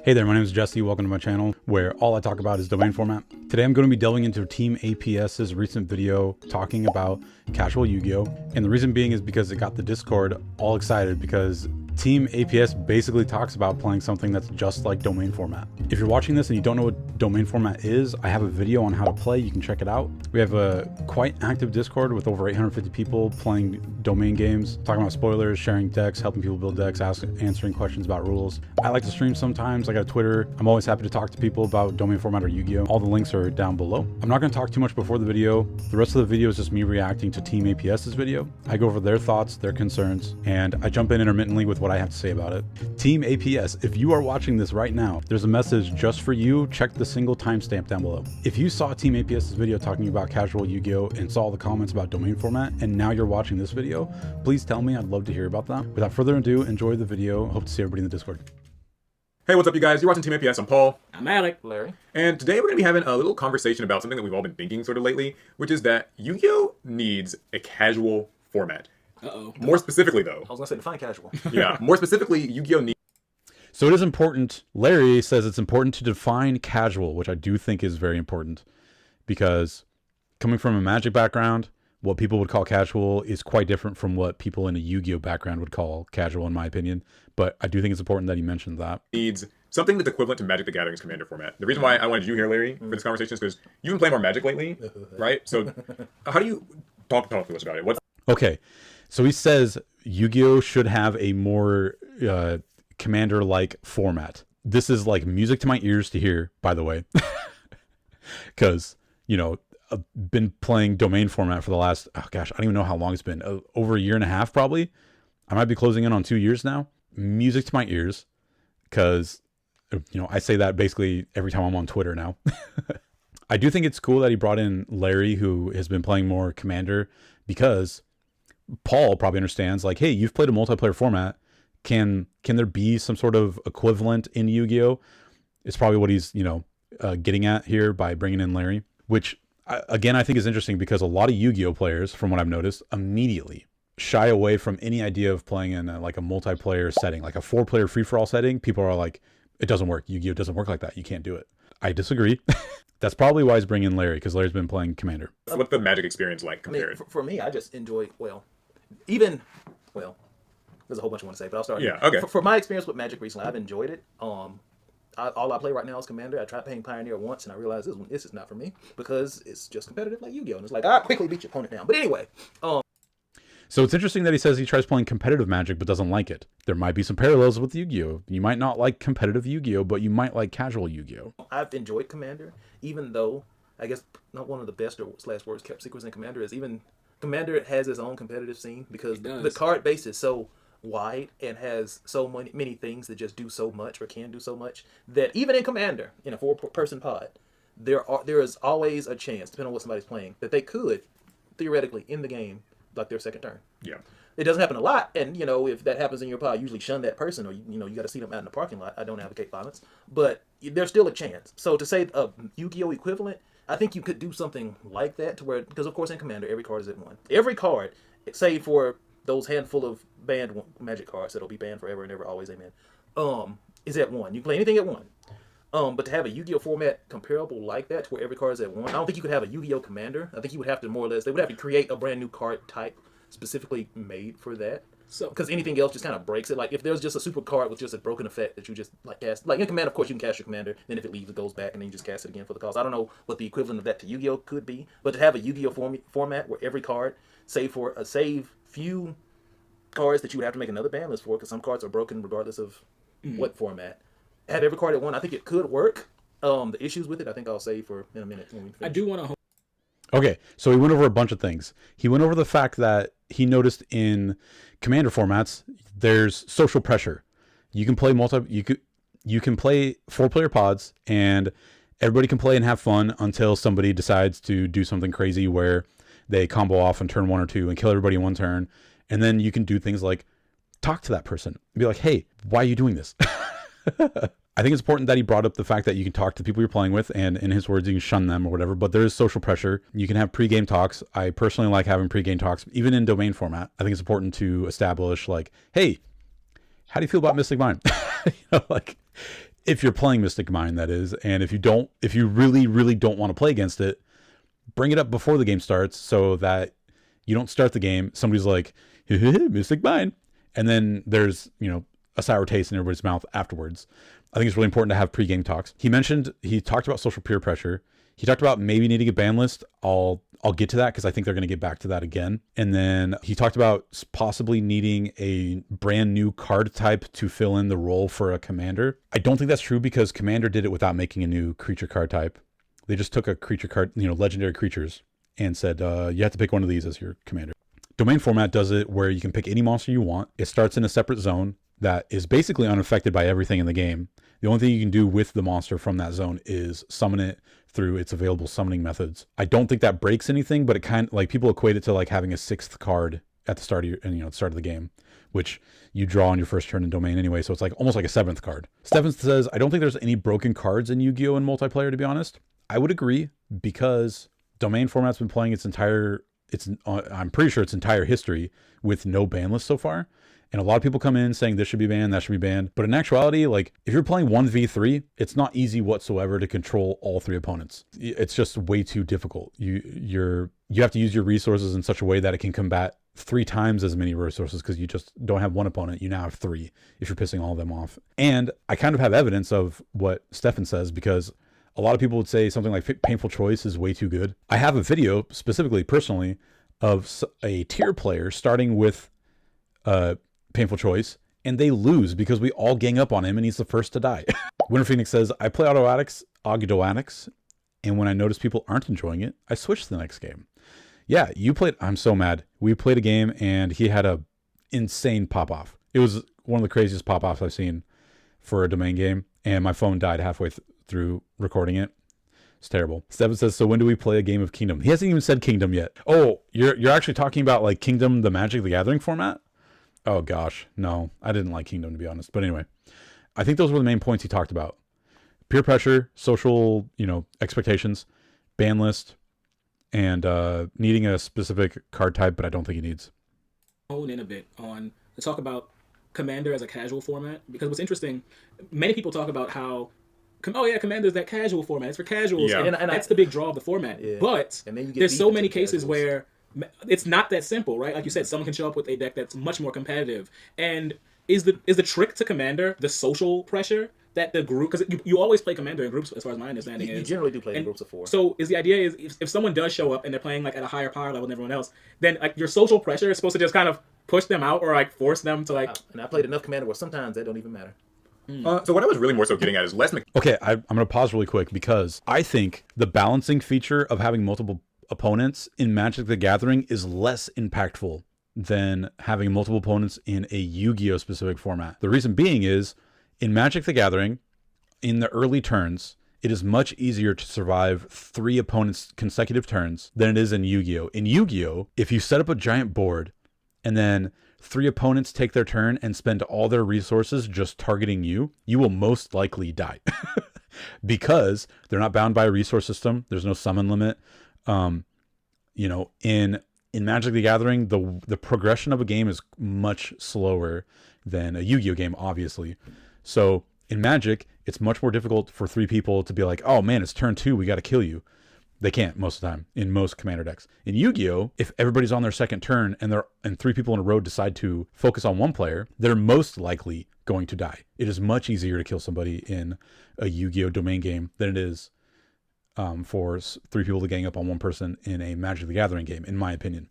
Hey there, my name is Jesse. Welcome to my channel where all I talk about is domain format. Today I'm going to be delving into Team APS's recent video talking about casual Yu-Gi-Oh! And the reason being is because it got the Discord all excited because Team APS basically talks about playing something that's just like domain format. If you're watching this and you don't know what domain format is, I have a video on how to play. You can check it out. We have a quite active Discord with over 850 people playing domain games, talking about spoilers, sharing decks, helping people build decks, answering questions about rules. I like to stream sometimes. I got a Twitter. I'm always happy to talk to people about domain format or Yu-Gi-Oh! All the links are down below. I'm not going to talk too much before the video. The rest of the video is just me reacting to Team APS's video. I go over their thoughts, their concerns, and I jump in intermittently with what I have to say about it. Team APS, if you are watching this right now, there's a message just for you. Check the single timestamp down below. If you saw Team APS's video talking about casual Yu-Gi-Oh! And saw the comments about domain format, and now you're watching this video, please tell me. I'd love to hear about that. Without further ado, enjoy the video. Hope to see everybody in the Discord. Hey, what's up, you guys? You're watching Team APS. I'm Paul. I'm Alec. Larry. And today we're going to be having a little conversation about something that we've all been thinking sort of lately, which is that Yu-Gi-Oh! Needs a casual format. Uh-oh. More specifically, though. I was going to say define casual. Yeah, more specifically, Yu-Gi-Oh! Needs... So it is important. Larry says it's important to define casual, which I do think is very important because coming from a Magic background, what people would call casual is quite different from what people in a Yu-Gi-Oh! Background would call casual, in my opinion. But I do think it's important that he mentioned that. Needs something that's equivalent to Magic the Gathering's Commander format. The reason why I wanted you here, Larry, for this conversation is because you've been playing more Magic lately, right? So how do you talk to us about it? What's... Okay, so he says Yu-Gi-Oh! Should have a more Commander-like format. This is like music to my ears to hear, by the way. Because, you know, I've been playing domain format for the last, oh gosh, I don't even know how long it's been. Over a year and a half, probably. I might be closing in on 2 years now. Music to my ears, because, you know, I say that basically every time I'm on Twitter now. I do think it's cool that he brought in Larry, who has been playing more Commander, because Paul probably understands, like, hey, you've played a multiplayer format. Can there be some sort of equivalent in Yu-Gi-Oh? It's probably what he's, you know, getting at here by bringing in Larry, which again, I think is interesting because a lot of Yu-Gi-Oh players, from what I've noticed, immediately shy away from any idea of playing in like a multiplayer setting, like a 4-player free-for-all setting. People are like, it doesn't work. Yu-Gi-Oh doesn't work like that. You can't do it. I disagree. That's probably why he's bringing in Larry, because Larry's been playing Commander. What's the Magic experience like compared? I mean, for me, I just enjoy, there's a whole bunch I want to say, but I'll start. Yeah, okay. For my experience with Magic recently, I've enjoyed it. All I play right now is Commander. I tried playing Pioneer once, and I realized this is not for me because it's just competitive like Yu-Gi-Oh! And it's like, quickly beat your opponent down. But anyway, So it's interesting that he says he tries playing competitive Magic but doesn't like it. There might be some parallels with Yu-Gi-Oh! You might not like competitive Yu-Gi-Oh! But you might like casual Yu-Gi-Oh! I've enjoyed Commander, even though I guess not one of the best or / worst kept secrets in Commander is even Commander has its own competitive scene because the card base is so wide and has so many things that just do so much or can do so much that even in Commander, in a 4-person pod, there is always a chance, depending on what somebody's playing, that they could theoretically end the game like their second turn. Yeah. It doesn't happen a lot, and you know, if that happens in your pod, usually shun that person, or you got to see them out in the parking lot. I don't advocate violence, but there's still a chance. So to say a Yu-Gi-Oh equivalent, I think you could do something like that to where, because of course in Commander every card is at 1. Every card, save for those handful of banned Magic cards that'll be banned forever and ever, always, amen, is at 1. You can play anything at 1. But to have a Yu-Gi-Oh format comparable like that, to where every card is at 1, I don't think you could have a Yu-Gi-Oh Commander. I think you would have to more or less, they would have to create a brand new card type specifically made for that. So, because anything else just kind of breaks it. Like if there's just a super card with just a broken effect that you just like cast, like in Commander, of course you can cast your Commander. Then if it leaves, it goes back, and then you just cast it again for the cost. I don't know what the equivalent of that to Yu-Gi-Oh could be, but to have a Yu-Gi-Oh format where every card, save few cards that you would have to make another ban list for, because some cards are broken regardless of what format. Have every card at 1. I think it could work. The issues with it, I think I'll save for in a minute when we finish. I do want to. Okay, so he went over a bunch of things. He went over the fact that he noticed in Commander formats, there's social pressure. You can play you can play 4-player pods, and everybody can play and have fun until somebody decides to do something crazy where they combo off on turn 1 or 2 and kill everybody in one turn. And then you can do things like talk to that person and be like, hey, why are you doing this? I think it's important that he brought up the fact that you can talk to the people you're playing with, and in his words, you can shun them or whatever, but there is social pressure. You can have pre-game talks. I personally like having pre-game talks, even in domain format. I think it's important to establish, like, hey, how do you feel about Mystic Mine? Like, if you're playing Mystic Mine, that is. And if you really don't want to play against it, bring it up before the game starts so that you don't start the game. Somebody's like, Mystic Mine. And then there's, a sour taste in everybody's mouth afterwards. I think it's really important to have pre-game talks. He talked about social peer pressure. He talked about maybe needing a ban list. I'll get to that because I think they're going to get back to that again. And then he talked about possibly needing a brand new card type to fill in the role for a commander. I don't think that's true because Commander did it without making a new creature card type. They just took a creature card, legendary creatures, and said, you have to pick one of these as your commander. Domain format does it where you can pick any monster you want. It starts in a separate zone that is basically unaffected by everything in the game. The only thing you can do with the monster from that zone is summon it through its available summoning methods. I don't think that breaks anything, but it kind of like people equate it to like having a sixth card at the start of the start of the game, which you draw on your first turn in Domain anyway. So it's like almost like a seventh card. Stefan says, I don't think there's any broken cards in Yu-Gi-Oh! In multiplayer, to be honest. I would agree because Domain format's been playing I'm pretty sure its entire history with no ban list so far. And a lot of people come in saying this should be banned, that should be banned. But in actuality, like if you're playing 1v3, it's not easy whatsoever to control all three opponents. It's just way too difficult. You have to use your resources in such a way that it can combat 3 times as many resources because you just don't have one opponent. You now have 3 if you're pissing all of them off. And I kind of have evidence of what Stefan says because a lot of people would say something like Painful Choice is way too good. I have a video specifically, personally, of a tier player starting with Painful Choice, and they lose because we all gang up on him and he's the first to die. Winter Phoenix says, I play Ogdo Addicts, and when I notice people aren't enjoying it, I switch to the next game. Yeah, I'm so mad. We played a game and he had a insane pop-off. It was one of the craziest pop-offs I've seen for a Domain game, and my phone died halfway through recording it. It's terrible. Stefan says, so when do we play a game of Kingdom? He hasn't even said Kingdom yet. Oh, you're actually talking about like Kingdom, the Magic the Gathering format? Oh gosh, no, I didn't like Kingdom, to be honest. But anyway, I think those were the main points he talked about. Peer pressure, social, expectations, ban list, and needing a specific card type, but I don't think he needs. Hone in a bit on to talk about Commander as a casual format, because what's interesting, many people talk about how, Commander's that casual format. It's for casuals, Yeah. and that's the big draw of the format. Yeah. But And then you get there's deep so into many the cases casuals. where it's not that simple, right? Like you said, someone can show up with a deck that's much more competitive. And is the trick to Commander the social pressure that the group, because you always play Commander in groups, as far as my understanding You is. generally do play in And groups of 4. So is the idea is if someone does show up and they're playing like at a higher power level than everyone else, then like your social pressure is supposed to just kind of push them out or like force them to like. And I played enough Commander where sometimes that don't even matter. So what I was really more so getting at is less Okay, I'm going to pause really quick because I think the balancing feature of having multiple opponents in Magic the Gathering is less impactful than having multiple opponents in a Yu-Gi-Oh! Specific format. The reason being is, in Magic the Gathering, in the early turns, it is much easier to survive 3 opponents' consecutive turns than it is in Yu-Gi-Oh! In Yu-Gi-Oh!, if you set up a giant board and then 3 opponents take their turn and spend all their resources just targeting you, you will most likely die. Because they're not bound by a resource system. There's no summon limit. In Magic the Gathering, the progression of a game is much slower than a Yu-Gi-Oh! Game, obviously. So in Magic, it's much more difficult for 3 people to be like, oh man, it's turn 2, we got to kill you. They can't most of the time in most Commander decks. In Yu-Gi-Oh!, if everybody's on their second turn and 3 people in a row decide to focus on one player, they're most likely going to die. It is much easier to kill somebody in a Yu-Gi-Oh! Domain game than it is for 3 people to gang up on one person in a Magic the Gathering game, in my opinion.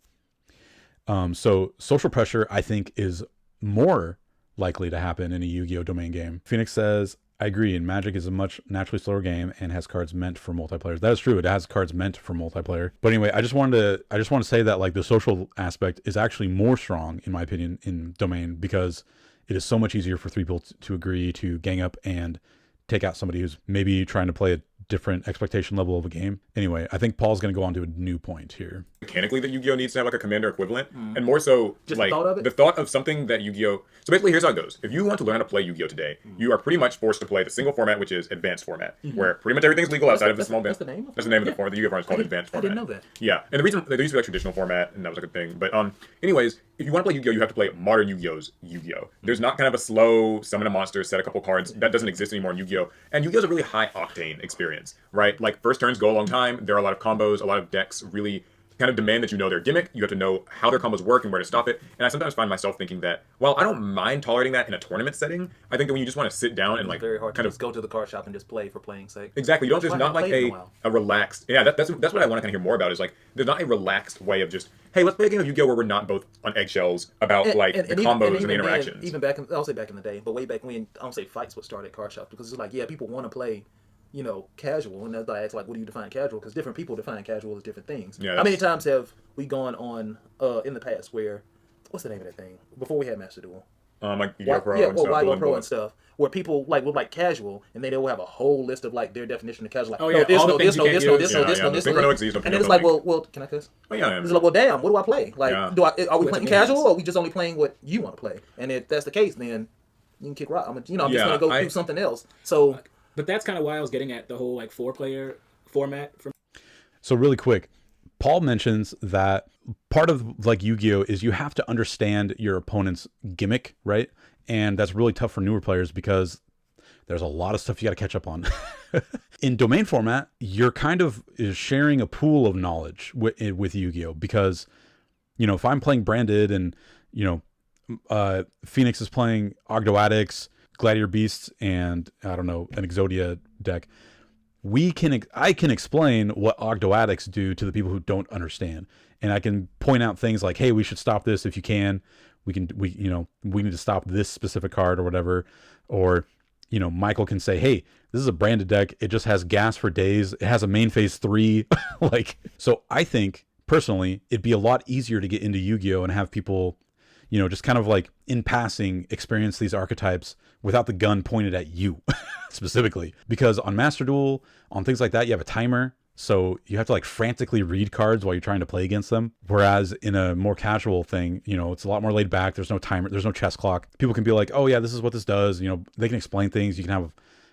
So social pressure, I think, is more likely to happen in a Yu-Gi-Oh! Domain game. Phoenix says, I agree, and Magic is a much naturally slower game and has cards meant for multiplayer. That is true. It has cards meant for multiplayer. But anyway, I just want to say that like the social aspect is actually more strong, in my opinion, in Domain because it is so much easier for 3 people to agree to gang up and take out somebody who's maybe trying to play a different expectation level of a game. Anyway, I think Paul's going to go on to a new point here. mechanically that Yu-Gi-Oh! Needs to have like a Commander equivalent, and more so Just like the thought of it? the thought of something that Yu-Gi-Oh! So basically, here's how it goes. If you want to learn how to play Yu-Gi-Oh! Today, you are pretty much forced to play the single format, which is Advanced format, where pretty much everything's legal outside of the small that's band. the name of it? That's the name of the Yeah. format. The Yu-Gi-Oh! format is called Advanced I format. didn't know that. Yeah, and the reason there used to be like traditional format, and that was like a thing. But anyways, if you want to play Yu-Gi-Oh, you have to play modern Yu-Gi-Oh's Yu-Gi-Oh. There's not kind of a slow summon a monster, set a couple cards. That doesn't exist anymore in Yu-Gi-Oh. And Yu-Gi-Oh's a really high octane experience, right? Like first turns go a long time. There are a lot of combos. A lot of decks really kind of demand that you know their gimmick. You have to know how their combos work and where to stop it. And I sometimes find myself thinking that, while I don't mind tolerating that in a tournament setting, I think that when you just want to sit down and like Very hard to kind just of go to the card shop and just play for playing sake. exactly, you don't That's just why I not like haven't played in a while. a relaxed. Yeah, that's what I want to kind of hear more about. Is like there's not a relaxed way of just, hey, let's play a game of Yu-Gi-Oh where we're not both on eggshells about the combos and the interactions. Even back in, I'll say back in the day, but way back when, I don't say fights would start at card shops, because it's like, yeah, people want to play, you know, casual, and that's why I ask, like, what do you define casual? Because different people define casual as different things. Yeah, how many times have we gone on in the past where, what's the name of that thing before we had Master Duel? Like Yu-Gi-Oh Pro Yeah, and or stuff. YGO Pro and stuff, where people like would like casual, and they will have a whole list of like their definition of casual. Like, Oh, yeah, no, this, all the no, things this, no, you this, can't no, use. this, no, this, Yeah, no, the this, no, synchronous this. Xyz don't And then it's like, well, can I cuss? Well, yeah, It's like, well, damn, what do I play? Like, Yeah. are we With playing the casual, games. or are we just only playing what you want to play? And if that's the case, then you can kick rock. I'm just Yeah, gonna go do something else. So, But that's kind of why I was getting at the whole like 4-player format. So really quick, Paul mentions that part of like Yu-Gi-Oh is you have to understand your opponent's gimmick, right? And that's really tough for newer players because there's a lot of stuff you got to catch up on. In domain format, you're kind of sharing a pool of knowledge with Yu-Gi-Oh because, you know, if I'm playing branded and, you know, Phoenix is playing Ogdoadics, Gladiator Beasts, and I don't know, an Exodia deck, I can explain what Ogdoadics do to the people who don't understand, and I can point out things like, hey, we should stop this if you can. We need to stop this specific card or whatever. Or, you know, Michael can say, hey, this is a branded deck. It just has gas for days. It has a main phase 3. Like, so I think personally, it'd be a lot easier to get into Yu-Gi-Oh and have people, you know, just kind of like in passing experience these archetypes without the gun pointed at you specifically. Because on Master Duel, on things like that, you have a timer. So you have to like frantically read cards while you're trying to play against them. Whereas in a more casual thing, you know, it's a lot more laid back. There's no timer. There's no chess clock. People can be like, oh yeah, this is what this does. You know, they can explain things. You can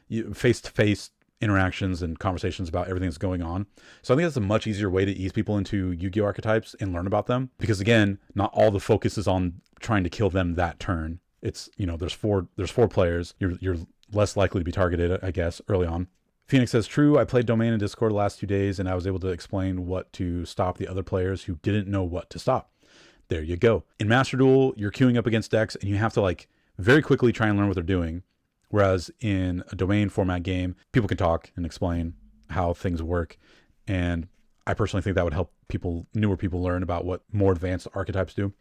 have face-to-face interactions and conversations about everything that's going on. So I think that's a much easier way to ease people into Yu-Gi-Oh archetypes and learn about them. Because again, not all the focus is on trying to kill them that turn. It's, you know, there's four players. You're less likely to be targeted, I guess, early on. Phoenix says, true, I played Domain in Discord the last 2 days, and I was able to explain what to stop the other players who didn't know what to stop. There you go. In Master Duel, you're queuing up against decks, and you have to like very quickly try and learn what they're doing. Whereas in a Domain format game, people can talk and explain how things work. And I personally think that would help newer people learn about what more advanced archetypes do.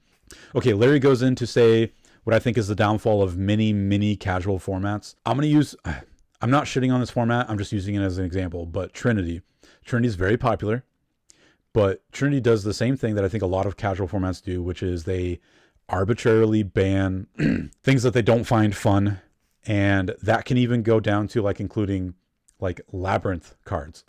Okay, Larry goes in to say what I think is the downfall of many casual formats. I'm not shitting on this format. I'm just using it as an example. But Trinity is very popular. But Trinity does the same thing that I think a lot of casual formats do, which is they arbitrarily ban things that they don't find fun. And that can even go down to like including like Labyrinth cards.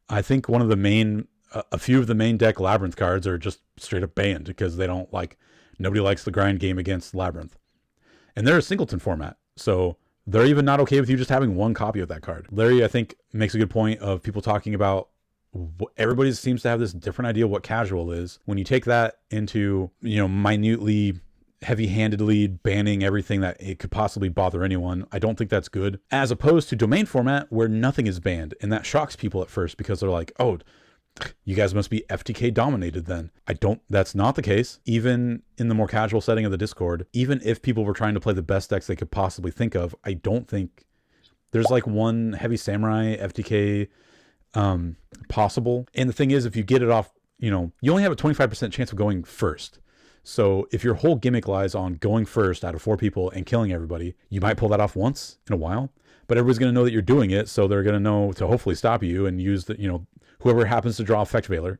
I think a few of the main deck Labyrinth cards are just straight up banned because nobody likes the grind game against Labyrinth. And they're a singleton format. So they're even not okay with you just having one copy of that card. Larry, I think, makes a good point of people talking about everybody seems to have this different idea of what casual is. When you take that into, you know, minutely, heavy-handedly banning everything that it could possibly bother anyone, I don't think that's good. As opposed to domain format where nothing is banned. And that shocks people at first because they're like, oh, you guys must be FTK dominated then. That's not the case. Even in the more casual setting of the Discord, even if people were trying to play the best decks they could possibly think of, I don't think there's like one heavy samurai FTK possible. And the thing is, if you get it off, you know, you only have a 25% chance of going first. So if your whole gimmick lies on going first out of 4 people and killing everybody, you might pull that off once in a while, but everybody's going to know that you're doing it. So they're going to know to hopefully stop you and use the, you know, whoever happens to draw Effect Veiler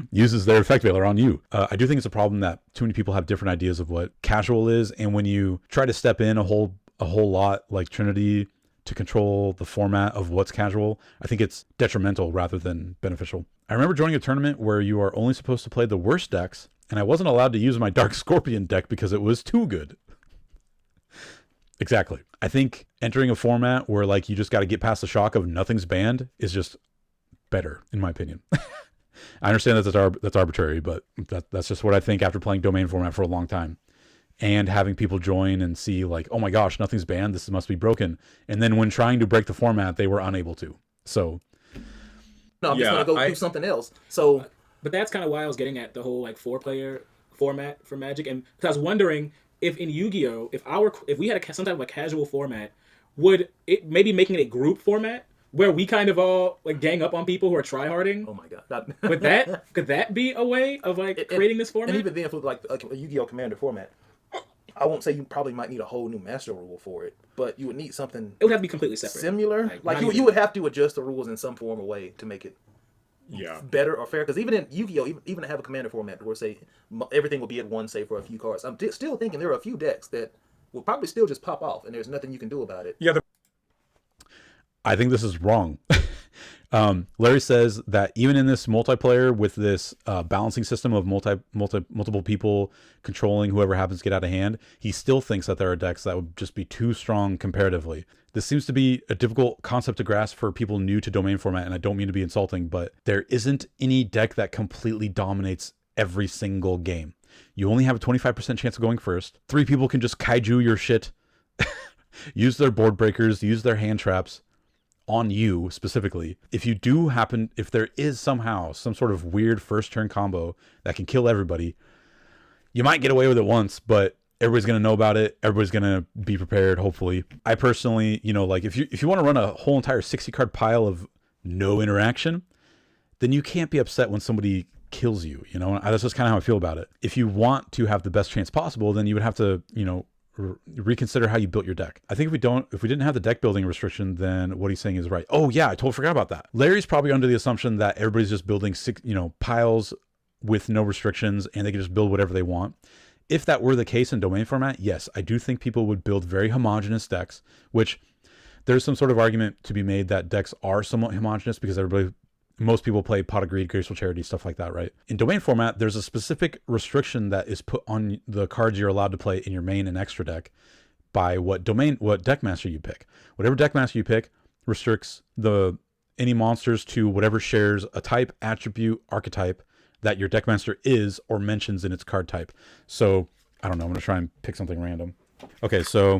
uses their Effect Veiler on you. I do think it's a problem that too many people have different ideas of what casual is. And when you try to step in a whole lot like Trinity to control the format of what's casual, I think it's detrimental rather than beneficial. I remember joining a tournament where you are only supposed to play the worst decks, and I wasn't allowed to use my Dark Scorpion deck because it was too good. Exactly. I think entering a format where like you just got to get past the shock of nothing's banned is just better, in my opinion. I understand that's arbitrary, but that's just what I think after playing domain format for a long time. And having people join and see like, oh my gosh, nothing's banned. This must be broken. And then when trying to break the format, they were unable to. So, no, I'm just gonna go do something else. So, but that's kind of why I was getting at the whole like 4-player format for Magic, and because I was wondering if in Yu-Gi-Oh, if we had some type of a casual format, would it maybe making it a group format where we kind of all like gang up on people who are tryharding? oh my god, Could that be a way of like creating this format? And even then, if it was like a Yu-Gi-Oh Commander format, I won't say you probably might need a whole new master rule for it, but you would need something. It would have to be completely separate. Similar, like you would have to adjust the rules in some form or way to make it better or fair. Because even in Yu-Gi-Oh, even to have a Commander format where say everything will be at one, save for a few cards, I'm still thinking there are a few decks that will probably still just pop off, and there's nothing you can do about it. Yeah. I think this is wrong. Larry says that even in this multiplayer with this balancing system of multiple people controlling whoever happens to get out of hand, he still thinks that there are decks that would just be too strong comparatively. This seems to be a difficult concept to grasp for people new to domain format, and I don't mean to be insulting, but there isn't any deck that completely dominates every single game. You only have a 25% chance of going first. 3 people can just kaiju your shit, use their board breakers, use their hand traps on you specifically. If there is somehow some sort of weird first turn combo that can kill everybody, you might get away with it once, but everybody's going to know about it. Everybody's going to be prepared, hopefully. I personally, like if you want to run a whole entire 60 card pile of no interaction, then you can't be upset when somebody kills you, that's just kind of how I feel about it. If you want to have the best chance possible, then you would have to, reconsider how you built your deck. I think if we didn't have the deck building restriction, then what he's saying is right. Oh yeah, I totally forgot about that. Larry's probably under the assumption that everybody's just building piles with no restrictions and they can just build whatever they want. If that were the case in domain format, yes, I do think people would build very homogenous decks, which there's some sort of argument to be made that decks are somewhat homogenous because most people play Pot of Greed, Graceful Charity, stuff like that, right? In domain format, there's a specific restriction that is put on the cards you're allowed to play in your main and extra deck by what deck master you pick. Whatever deck master you pick restricts any monsters to whatever shares a type, attribute, archetype that your deck master is or mentions in its card type. So, I don't know, I'm going to try and pick something random. Okay, so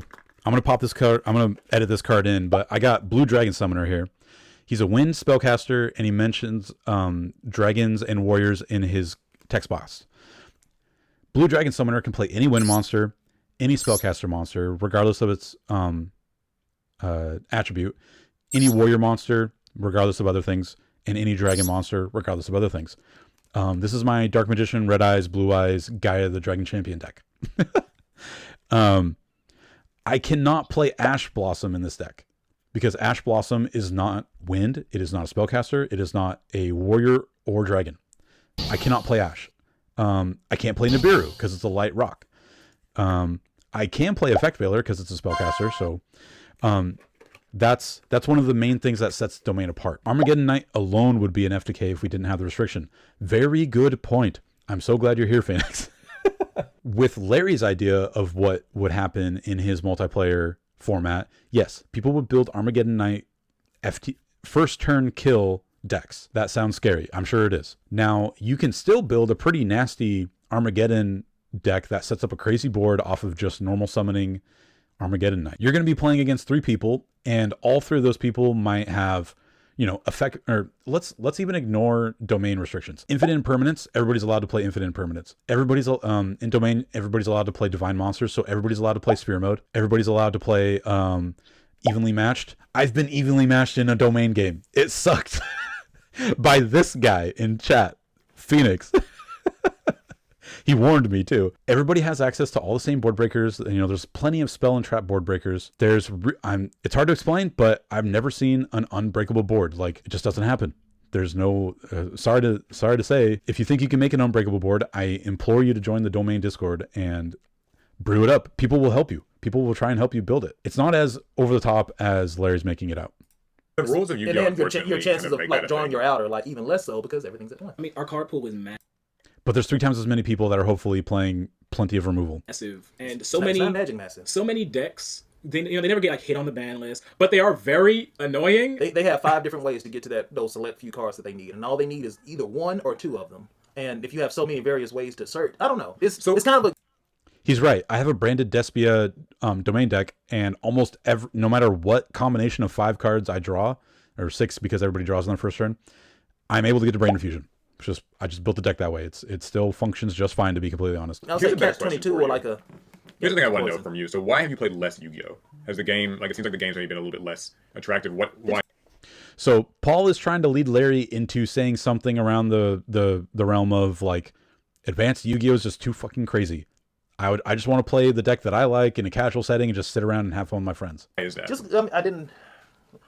I'm going to pop this card, I'm going to edit this card in, but I got Blue Dragon Summoner here. He's a wind spellcaster, and he mentions dragons and warriors in his text box. Blue Dragon Summoner can play any wind monster, any spellcaster monster, regardless of its attribute, any warrior monster, regardless of other things, and any dragon monster, regardless of other things. This is my Dark Magician, Red Eyes, Blue Eyes, Gaia the Dragon Champion deck. I cannot play Ash Blossom in this deck, because Ash Blossom is not wind, it is not a spellcaster, it is not a warrior or dragon. I cannot play Ash. I can't play Nibiru because it's a light rock. I can play Effect Veiler because it's a spellcaster, so that's one of the main things that sets the domain apart. Armageddon Knight alone would be an FTK if we didn't have the restriction. Very good point. I'm so glad you're here, Phoenix. With Larry's idea of what would happen in his multiplayer format, yes, people would build Armageddon Knight first turn kill decks. That sounds scary. I'm sure it is. Now, you can still build a pretty nasty Armageddon deck that sets up a crazy board off of just normal summoning Armageddon Knight. You're going to be playing against 3 people, and all 3 of those people might have, effect, or let's even ignore domain restrictions. Infinite Impermanence, everybody's allowed to play Infinite Impermanence. Everybody's in domain, everybody's allowed to play Divine Monsters, so everybody's allowed to play Sphere Mode. Everybody's allowed to play Evenly Matched. I've been evenly matched in a domain game. It sucked. By this guy in chat, Phoenix. He warned me too. Everybody has access to all the same board breakers. There's plenty of spell and trap board breakers. It's hard to explain, but I've never seen an unbreakable board. Like, it just doesn't happen. There's no, sorry to say, if you think you can make an unbreakable board, I implore you to join the domain Discord and brew it up. People will help you. People will try and help you build it. It's not as over the top as Larry's making it out. The rules of Yu-Gi-Oh! And then your chances of drawing your out are even less so because everything's at 1. I mean, our card pool is But there's 3 times as many people that are hopefully playing plenty of removal. massive, and It's not Magic Massive. so many decks they never get like hit on the ban list, but they are very annoying. They have 5 different ways to get to those select few cards that they need, and all they need is either 1 or 2 of them. And if you have so many various ways to search, I don't know. It's kind of a. He's right. I have a branded Despia domain deck, and almost no matter what combination of 5 cards I draw, or 6 because everybody draws on their first turn, I'm able to get to Brain Infusion. I just built the deck that way. It still functions just fine, to be completely honest. I'll Here's say the better Catch question 22 for or you. like a. Here's the thing I want to know from you. So why have you played less Yu-Gi-Oh? Has the game, like, it seems like the game's maybe been a little bit less attractive. Why? So Paul is trying to lead Larry into saying something around the realm of like, advanced Yu-Gi-Oh is just too fucking crazy. I just want to play the deck that I like in a casual setting and just sit around and have fun with my friends. Why is that? I didn't.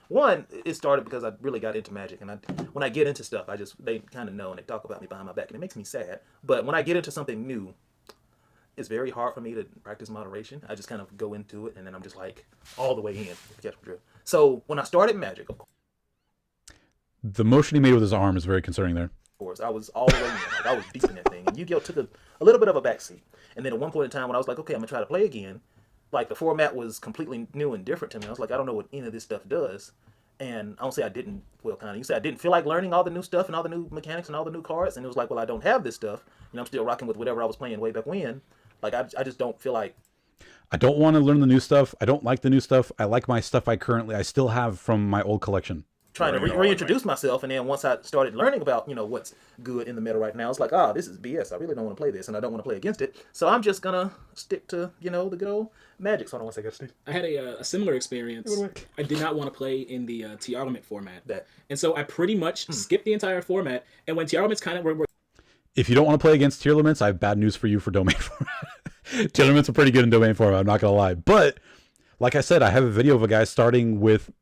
One, it started because I really got into Magic, and when I get into stuff, they kind of know and they talk about me behind my back, and it makes me sad. But when I get into something new, it's very hard for me to practice moderation. I just kind of go into it, and then I'm just like all the way in. If you catch my drift. So when I started Magic, of The motion he made with his arm is very concerning there. course, I was all the way in. Like, I was deep in that thing, and Yu-Gi-Oh took a little bit of a backseat. And then at one point in time, when I was like, okay, I'm gonna try to play again, like the format was completely new and different to me. I was like, I don't know what any of this stuff does. And I don't say I didn't, well, kind of, you say I didn't feel like learning all the new stuff and all the new mechanics and all the new cards. And it was like, well, I don't have this stuff. I'm still rocking with whatever I was playing way back when. Like, I just don't feel like. I don't want to learn the new stuff. I don't like the new stuff. I like my stuff I still have from my old collection. Trying to reintroduce myself, and then once I started learning about what's good in the meta right now, it's like, this is BS. I really don't want to play this, and I don't want to play against it. So I'm just gonna stick to the good old Magic. So I don't want to say that, Steve. I had a similar experience. I did not want to play in the T-Argument format, That. and so I pretty much skipped the entire format. And when T-Arguments kind of were If you don't want to play against tier limits, I have bad news for you for domain format. Tier limits are pretty good in domain format, I'm not gonna lie. But like I said, I have a video of a guy starting with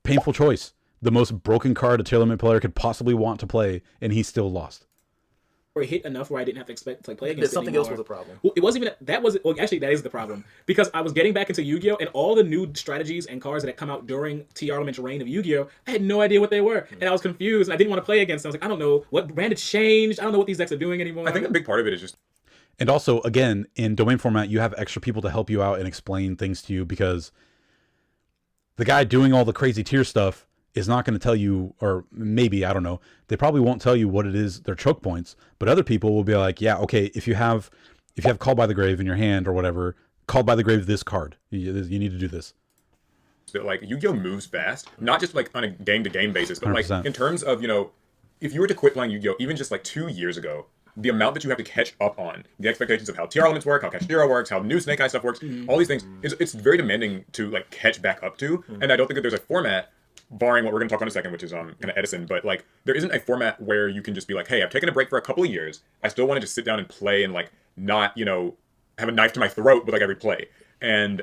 Painful Choice, the most broken card a tier limit player could possibly want to play, and he still lost. or hit enough where I didn't have to expect to play against it Something anymore. else was a problem. Well, it wasn't even that was well, actually that is the problem, because I was getting back into Yu-Gi-Oh, and all the new strategies and cards that had come out during T-Argument's reign of Yu-Gi-Oh, I had no idea what they were, and I was confused, and I didn't want to play against them. I was like, I don't know what brand has changed. I don't know what these decks are doing anymore. I think a big part of it is just And also, again, in domain format, you have extra people to help you out and explain things to you, because the guy doing all the crazy tier stuff is not going to tell you, or maybe, I don't know, they probably won't tell you what it is, their choke points, but other people will be like, yeah, okay, if you have Called by the Grave in your hand or whatever, Called by the Grave this card, you need to do this. that, like, Yu-Gi-Oh moves fast, not just like on a game-to-game basis, but like 100%. in terms of, if you were to quit playing Yu-Gi-Oh even just like 2 years ago, the amount that you have to catch up on, the expectations of how tier elements work, how Catch Zero works, how new Snake Eye stuff works, all these things, it's very demanding to like catch back up to. And I don't think that there's a format, barring what we're going to talk on in a second, which is kind of Edison, but like there isn't a format where you can just be like, hey, I've taken a break for a couple of years. I still want to just sit down and play and like not, have a knife to my throat with like every play. And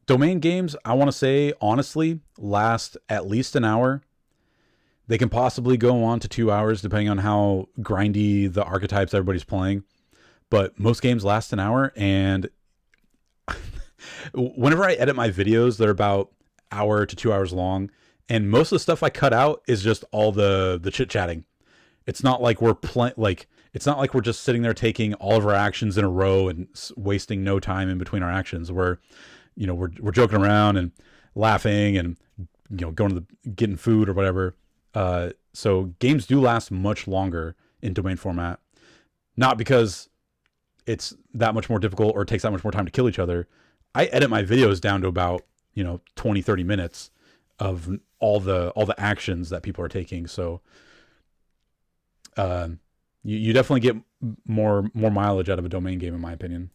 Domain games, I want to say, honestly, last at least an hour. They can possibly go on to 2 hours, depending on how grindy the archetypes everybody's playing. But most games last an hour, and whenever I edit my videos, they're about hour to 2 hours long, and most of the stuff I cut out is just all the chit-chatting. It's not like we're it's not like we're just sitting there taking all of our actions in a row and wasting no time in between our actions. We're joking around and laughing and going to getting food or whatever. So games do last much longer in domain format, not because it's that much more difficult or it takes that much more time to kill each other. I edit my videos down to about 20, 30 minutes of all the actions that people are taking. So you definitely get more mileage out of a domain game, in my opinion.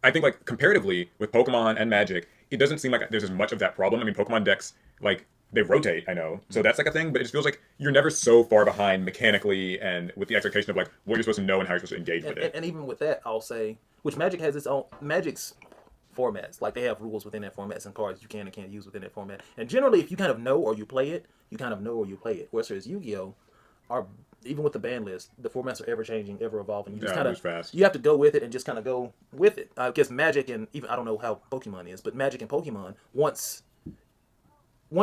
I think like comparatively with Pokemon and Magic, it doesn't seem like there's as much of that problem. I mean, Pokemon decks, like, they rotate, I know, so that's like a thing, but it just feels like you're never so far behind mechanically and with the expectation of like what you're supposed to know and how you're supposed to engage with it. And even with that, I'll say, which Magic has its own Magic's formats. Like, they have rules within their formats and cards you can and can't use within that format. And generally, if you kind of know or you play it, you kind of know or you play it. Whereas Yu-Gi-Oh, even with the ban list, the formats are ever changing, ever evolving. You just kind moves fast. You have to go with it and just kind of go with it. I guess Magic, and even I don't know how Pokemon is, but Magic and Pokemon, once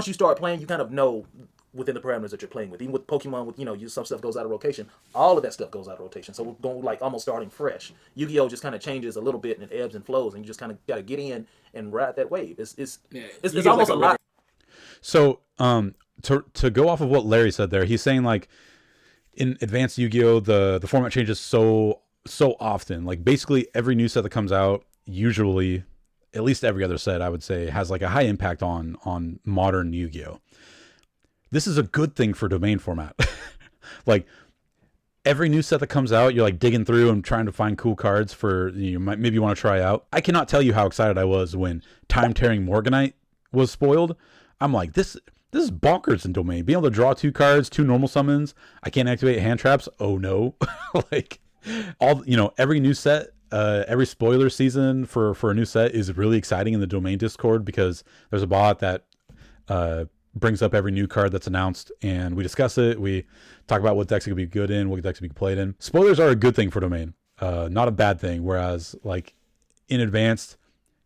you start playing, you kind of know within the parameters that you're playing with. Even with Pokemon, with some stuff goes out of rotation. All of that stuff goes out of rotation. So we're going like almost starting fresh. Yu-Gi-Oh just kind of changes a little bit and it ebbs and flows, and you just kind of got to get in and ride that wave. It's almost a lot. So to go off of what Larry said there, he's saying like in advanced Yu-Gi-Oh the format changes so often. Like basically every new set that comes out, usually at least every other set I would say, has like a high impact on modern Yu-Gi-Oh. This is a good thing for domain format. Like every new set that comes out, you're like digging through and trying to find cool cards for maybe you want to try out. I cannot tell you how excited I was when Time Tearing Morganite was spoiled. I'm like, this is bonkers in domain. Being able to draw 2 cards, 2 normal summons. I can't activate hand traps. Oh no. Like every new set, every spoiler season for a new set is really exciting in the domain Discord, because there's a bot that brings up every new card that's announced, and we discuss it. We talk about what decks it could be good in, what decks it could be played in. Spoilers are a good thing for domain, not a bad thing. Whereas like in advanced,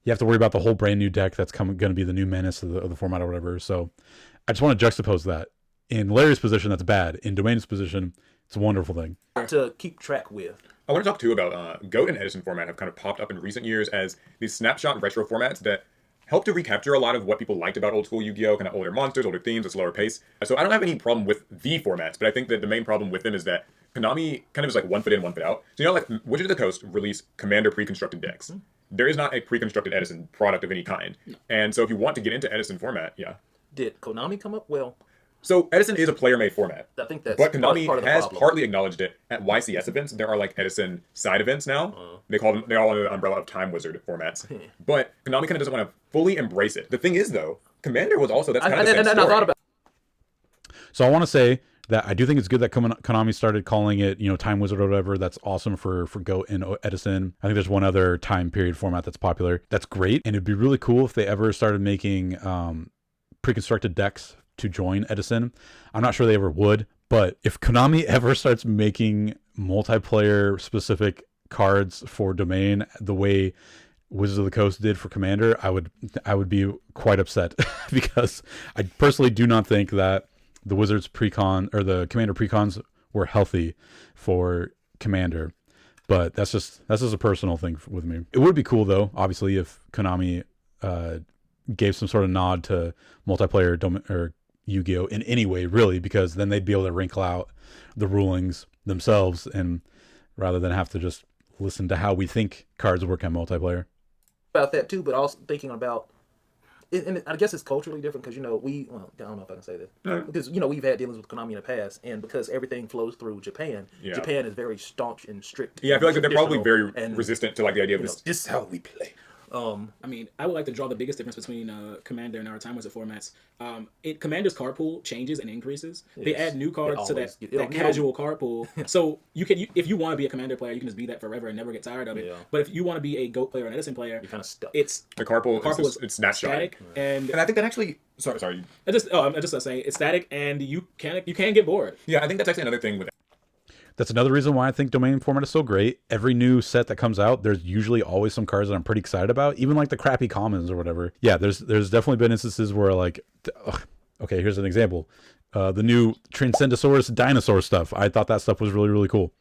you have to worry about the whole brand new deck that's going to be the new menace of the format or whatever. So I just want to juxtapose that. In Larry's position, that's bad. In domain's position, it's a wonderful thing to keep track with. I want to talk too about GOAT and Edison format have kind of popped up in recent years as these snapshot retro formats that help to recapture a lot of what people liked about old school Yu-Gi-Oh, kind of older monsters, older themes, a slower pace. So I don't have any problem with the formats, but I think that the main problem with them is that Konami kind of is like one foot in, one foot out. So like Wizards of the Coast release Commander pre-constructed decks. There is not a pre-constructed Edison product of any kind. And so if you want to get into Edison format, Did Konami come up? Well, so Edison is a player-made format. I think that's but Konami part of the has problem. partly acknowledged it at YCS events. There are like Edison side events now. They're all under the umbrella of Time Wizard formats. But Konami kind of doesn't want to fully embrace it. The thing is, though, Commander was also that's kind of the same story. I thought about. So I want to say that I do think it's good that Konami started calling it, Time Wizard or whatever. That's awesome for GOAT and Edison. I think there's one other time period format that's popular. That's great. And it'd be really cool if they ever started making pre-constructed decks to join Edison. I'm not sure they ever would, but if Konami ever starts making multiplayer specific cards for domain the way Wizards of the Coast did for Commander, I would be quite upset because I personally do not think that the Wizards precon or the Commander precons were healthy for Commander. But that's just a personal thing with me. It would be cool though, obviously, if Konami gave some sort of nod to multiplayer or Yu-Gi-Oh in any way, really, because then they'd be able to wrinkle out the rulings themselves, and rather than have to just listen to how we think cards work on multiplayer. About that too, but also thinking about it, and I guess it's culturally different because I don't know if I can say this because we've had dealings with Konami in the past, and because everything flows through Japan, Japan is very staunch and strict. Yeah, I feel like they're probably very resistant to like the idea of this is how we play. I mean, I would like to draw the biggest difference between Commander and our Time Wizard formats. Commander's card pool changes and increases. They add new cards to that casual card pool. So if you want to be a Commander player, you can just be that forever and never get tired of it. But if you want to be a GOAT player or an Edison player, you're kind of stuck. The card pool is snapshot. Static, and I think that actually. Sorry. I'm just saying it's static, and you can get bored. Yeah, I think that's actually another thing with. That's another reason why I think domain format is so great. Every new set that comes out, there's usually always some cards that I'm pretty excited about, even like the crappy commons or whatever. Yeah, there's definitely been instances where like, okay, here's an example. The new Transcendosaurus dinosaur stuff. I thought that stuff was really, really cool.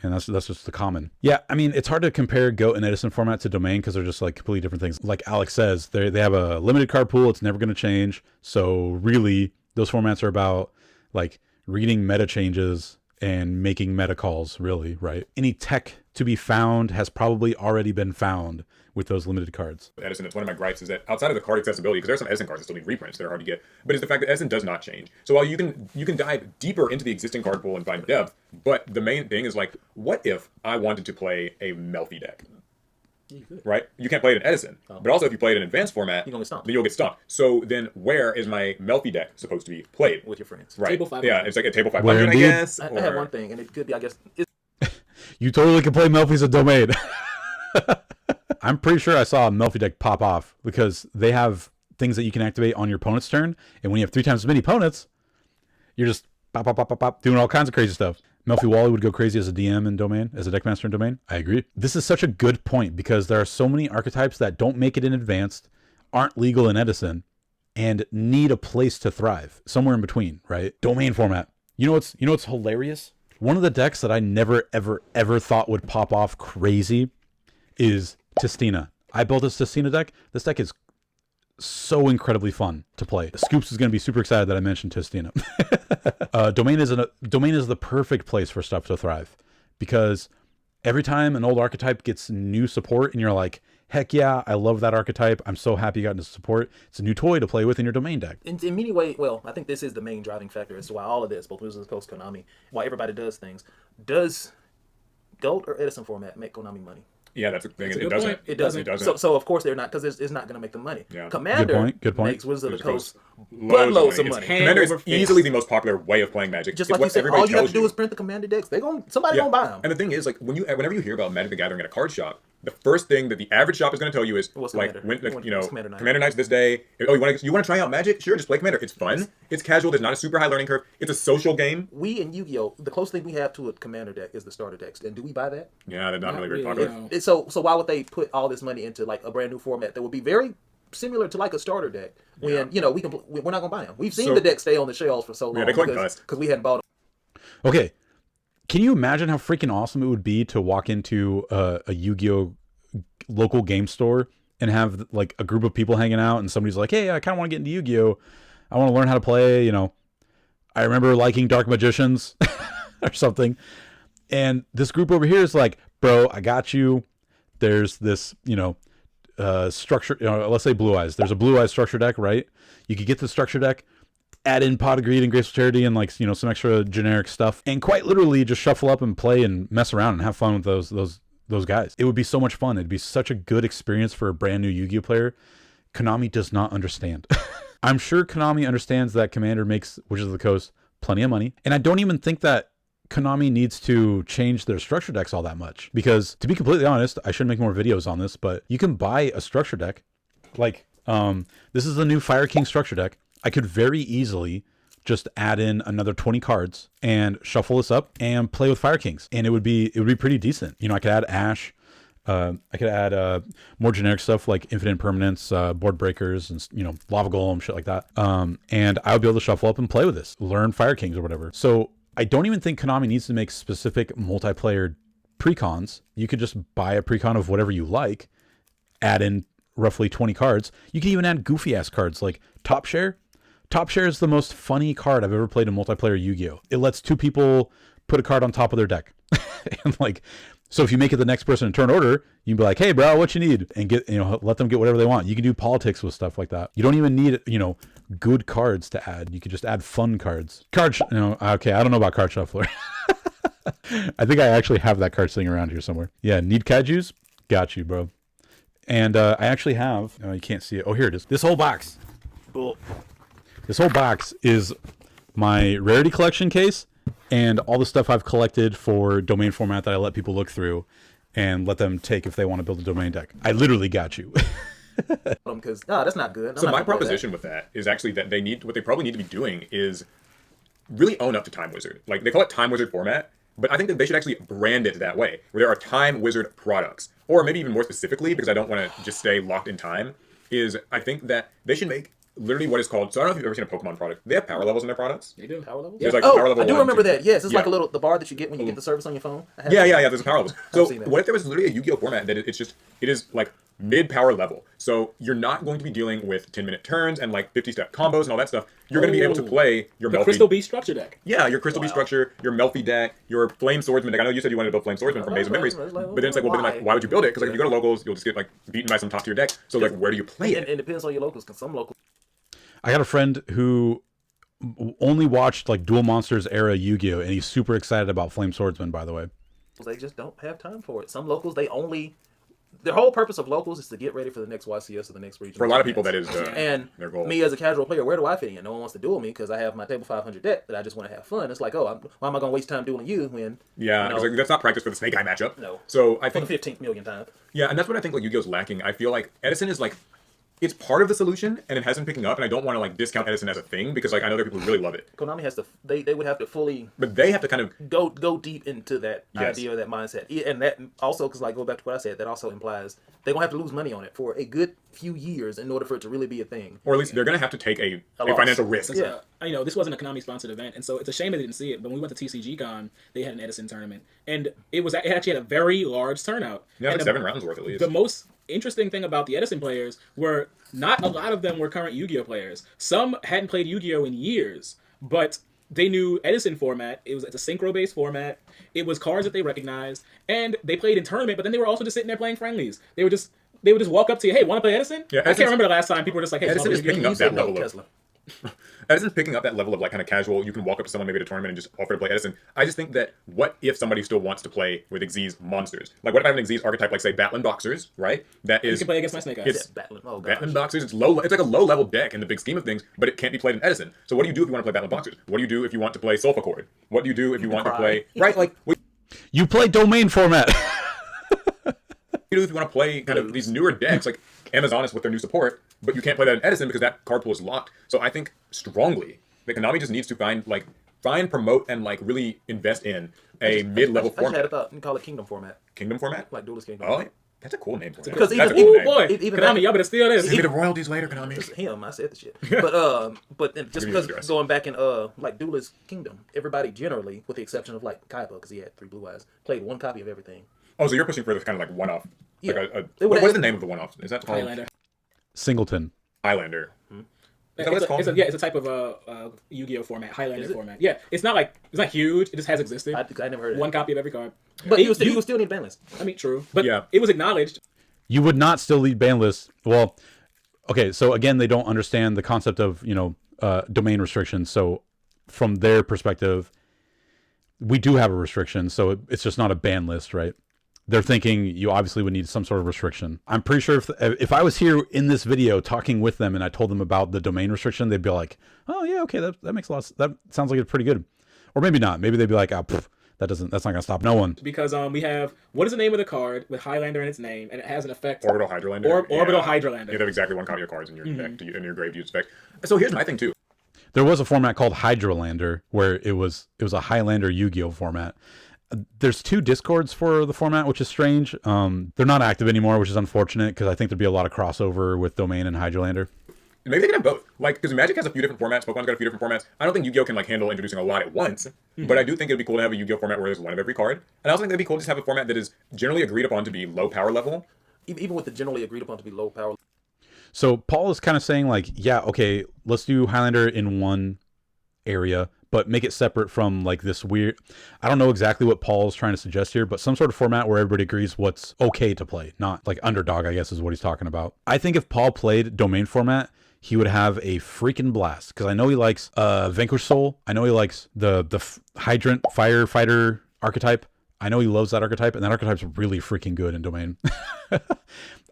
And that's just the common. Yeah, I mean, it's hard to compare GOAT and Edison format to domain because they're just like completely different things. Like Alex says, they have a limited card pool. It's never going to change. So really, those formats are about like reading meta changes and making meta calls, really, right? Any tech to be found has probably already been found with those limited cards. Edison, it's one of my gripes is that outside of the card accessibility, because there are some Edison cards that still need reprints that are hard to get, but it's the fact that Edison does not change. So while you can dive deeper into the existing card pool and find depth, but the main thing is like, what if I wanted to play a Melfi deck? Right? You can't play it in Edison. But also if you play it in advanced format, then you'll get stumped. So then where is my Melfi deck supposed to be played? With your friends. Right. Table 500. Yeah, it's like a table 500, I guess. I have one thing, and it could be, I guess... You totally can play Melfi's a domain. I'm pretty sure I saw a Melfi deck pop off because they have things that you can activate on your opponent's turn, and when you have 3 times as many opponents, you're just pop, pop, pop, pop, pop, doing all kinds of crazy stuff. Melfi Wally would go crazy as a DM in domain, as a deckmaster in domain. I agree. This is such a good point because there are so many archetypes that don't make it in advanced, aren't legal in Edison, and need a place to thrive, somewhere in between, right? Domain format. You know what's hilarious? One of the decks that I never ever thought would pop off crazy is Tistina. I built this Tistina deck. This deck is so incredibly fun to play. Scoops is going to be super excited that I mentioned Tistina. Domain is the perfect place for stuff to thrive, because every time an old archetype gets new support and you're like, heck yeah, I love that archetype, I'm so happy you got into support, it's a new toy to play with in your Domain deck. In many ways, well, I think this is the main driving factor as to why all of this, both Wizards of the Coast, Konami, why everybody does things. Does Gold or Edison format make Konami money? Yeah, that's the thing. That's a It good doesn't. point. It doesn't. It doesn't. So of course they're not, because it's not going to make them money. Yeah. Commander Good point. makes Wizards of the Coast Loads of It's- money. Commander is Hand over fist. easily the most popular way of playing Magic. Just It's like what you said, everybody all you have tells to do is print the Commander decks. Somebody gonna buy them. And the thing is, like, whenever you hear about Magic the Gathering at a card shop, the first thing that the average shop is going to tell you is, What's like, Commander? What's Commander Night? Commander Night's this day. Oh, you want to try out Magic? Sure, just play Commander. It's fun. It's casual. There's not a super high learning curve. It's a social game. We in Yu-Gi-Oh, the closest thing we have to a Commander deck is the starter decks. And do we buy that? Yeah, they're not really very really, popular. no. So why would they put all this money into like a brand new format that would be very similar to like a starter deck when we're not gonna buy them? We've seen the deck stay on the shelves for so long they collect dust. because we hadn't bought them. Okay, can you imagine how freaking awesome it would be to walk into a Yu-Gi-Oh local game store and have like a group of people hanging out, and somebody's like, hey, I kind of want to get into Yu-Gi-Oh, I want to learn how to play, I remember liking Dark Magicians or something, and this group over here is like, bro, I got you. There's this structure, let's say Blue Eyes, there's a Blue Eyes structure deck, right? You could get the structure deck, add in Pot of Greed and Graceful Charity and like some extra generic stuff, and quite literally just shuffle up and play and mess around and have fun with those guys. It would be so much fun. It'd be such a good experience for a brand new Yu-Gi-Oh player. Konami does not understand. I'm sure Konami understands that Commander makes Wizards of the Coast plenty of money, and I don't even think that Konami needs to change their structure decks all that much, because to be completely honest, I should make more videos on this, but you can buy a structure deck like this is the new Fire King structure deck. I could very easily just add in another 20 cards and shuffle this up and play with Fire Kings, and it would be pretty decent. I could add Ash, I could add more generic stuff like Infinite Permanence, Board Breakers, and Lava Golem, shit like that. And I would be able to shuffle up and play with this, learn Fire Kings or whatever. So I don't even think Konami needs to make specific multiplayer precons. You could just buy a precon of whatever you like, add in roughly 20 cards. You can even add goofy ass cards like Top Share. Top Share is the most funny card I've ever played in multiplayer Yu-Gi-Oh. It lets two people put a card on top of their deck. And so if you make it the next person in turn order, you can be like, hey bro, what you need? And get, let them get whatever they want. You can do politics with stuff like that. You don't even need, good cards to add. You could just add fun cards. Okay, I don't know about Card Shuffler. I think I actually have that card sitting around here somewhere. Yeah, need kaijus? Got you, bro. And I actually have, you can't see it. Oh, here it is. This whole box. Cool. This whole box is my rarity collection case and all the stuff I've collected for domain format that I let people look through and let them take if they want to build a domain deck. I literally got you. Because that's not good. So my proposition with that is actually that what they probably need to be doing is really own up to Time Wizard. Like, they call it Time Wizard format, but I think that they should actually brand it that way, where there are Time Wizard products. Or maybe even more specifically, because I don't want to just stay locked in time, is I think that they should make literally what is called, so I don't know if you've ever seen a Pokemon product. They have power levels in their products. They do. Power levels? There's like power level I do 1, remember 2. that. Yes, it's Yeah. like the bar that you get when you get the service on your phone. Yeah, there's a power levels. So seen that. what if there was literally a Yu-Gi-Oh format that it is like mid-power level. So you're not going to be dealing with 10-minute turns and like 50-step combos and all that stuff. You're going to be able to play your The Melfi. Crystal Beast structure deck. Yeah, your Crystal Beast structure, your Melfi deck, your Flame Swordsman deck. I know you said you wanted to build Flame Swordsman from Maze of Memories, but then it's like, why would you build it? Because like, if you go to locals, you'll just get like beaten by some top tier deck. So like, where do you play it? And it depends on your locals, because some locals. I got a friend who only watched like Duel Monsters era Yu-Gi-Oh, and he's super excited about Flame Swordsman, by the way. They just don't have time for it. Some locals, their whole purpose of locals is to get ready for the next YCS or the next region. For a lot of people, that is and their goal. Me as a casual player, where do I fit in? No one wants to duel me because I have my table 500 deck that I just want to have fun. It's like, why am I going to waste time dueling you when? Yeah, because like, that's not practice for the Snake Eye matchup. No. So I For think the 15th millionth time. Yeah, and that's what I think like Yu-Gi-Oh's lacking. I feel like Edison is like it's part of the solution, and it has been picking up. And I don't want to like discount Edison as a thing because like I know there are people who really love it, Konami has to. They would have to fully but they have to kind of go deep into that Yes. idea, that mindset, and that also, because like go back to what I said, that also implies they're gonna have to lose money on it for a good few years in order for it to really be a thing. or at least they're going to have to take a loss. financial risk. Yeah. You know, this wasn't a Konami sponsored event, and so it's a shame they didn't see it. But when we went to TCG Con, they had an Edison tournament, and it actually had a very large turnout. Yeah, And like 7 rounds worth at least. The most interesting thing about the Edison players were not a lot of them were current Yu-Gi-Oh players. Some hadn't played Yu-Gi-Oh in years, but they knew Edison format. It's a synchro-based format. It was cards that they recognized, and they played in tournament. But then they were also just sitting there playing friendlies. They would just walk up to you, hey, want to play Edison? Yeah, I can't remember the last time people were just like, hey, Edison is picking You up said that no, level of Tesla. Edison's picking up that level of like kind of casual. You can walk up to someone maybe at a tournament and just offer to play Edison. I just think that what if somebody still wants to play with Xyz monsters? Like what if I have an Xyz archetype like say Batlin Boxers, right? That You is can play against my Snake Eyes. It's Battling. Oh gosh. Batlin Boxers. It's low. It's like a low level deck in the big scheme of things, but it can't be played in Edison. So what do you do if you want to play Batlin Boxers? What do you do if you want to play Sulfa Chord? What do you do if you want to cry. play right? Like what You play domain format. do you do if you want to play kind of these newer decks like Amazonas with their new support, but you can't play that in Edison because that card pool is locked. So I think strongly that Konami just needs to find, promote, and like really invest in a mid-level I just had a format. thought. You can call it Kingdom format, Kingdom format? like Duelist Kingdom. Oh, yeah. That's a cool name for it. Because That's a even- cool Ooh, name. boy. Even Konami, back- y'all better steal this. Give me the royalties later, Konami. It's him. I said the shit. But just Give me because the address. going back in like Duelist Kingdom, everybody generally, with the exception of like Kaiba, because he had 3 blue eyes, played one copy of everything. Oh, so you're pushing for this kind of like one-off. Yeah. Like It would- what is the name of the one-off? Is that called Highlander. Singleton. Highlander? Is that what it's called? It's a type of Yu-Gi-Oh format, Highlander Is it? format. Yeah, it's not huge. It just has existed. I never heard of One it. copy of every card. But he It- was still need ban list. I mean, true, but Yeah. it was acknowledged. You would not still lead ban lists. Well, okay, so again, they don't understand the concept of, domain restrictions. So from their perspective, we do have a restriction. So it's just not a ban list, right? They're thinking you obviously would need some sort of restriction. I'm pretty sure if I was here in this video talking with them and I told them about the domain restriction, they'd be like, oh yeah, okay, that makes a lot that sounds like it's pretty good. Or maybe not. Maybe they'd be like, that's not gonna stop no one. Because we have, what is the name of the card with Highlander in its name, and it has an effect. Orbital Hydrolander? Orbital Yeah. Hydrolander. You have exactly one copy of cards in your deck, in your grave to use effect. So here's my thing too. There was a format called Hydrolander where it was a Highlander Yu-Gi-Oh format. There's 2 discords for the format, which is strange. They're not active anymore, which is unfortunate because I think there'd be a lot of crossover with Domain and Hydrolander. Maybe they can have both. Like, because Magic has a few different formats, Pokemon's got a few different formats. I don't think Yu-Gi-Oh can like handle introducing a lot at once, but I do think it'd be cool to have a Yu-Gi-Oh format where there's one of every card. And I also think it'd be cool to just have a format that is generally agreed upon to be low power level. Even with the generally agreed upon to be low power. So Paul is kind of saying like, yeah, okay, let's do Highlander in one area, but make it separate from like this weird, I don't know exactly what Paul's trying to suggest here, but some sort of format where everybody agrees what's okay to play, not like Underdog, I guess is what he's talking about. I think if Paul played domain format, he would have a freaking blast because I know he likes Vanquish Soul. I know he likes the Hydrant Firefighter archetype. I know he loves that archetype, and that archetype's really freaking good in domain.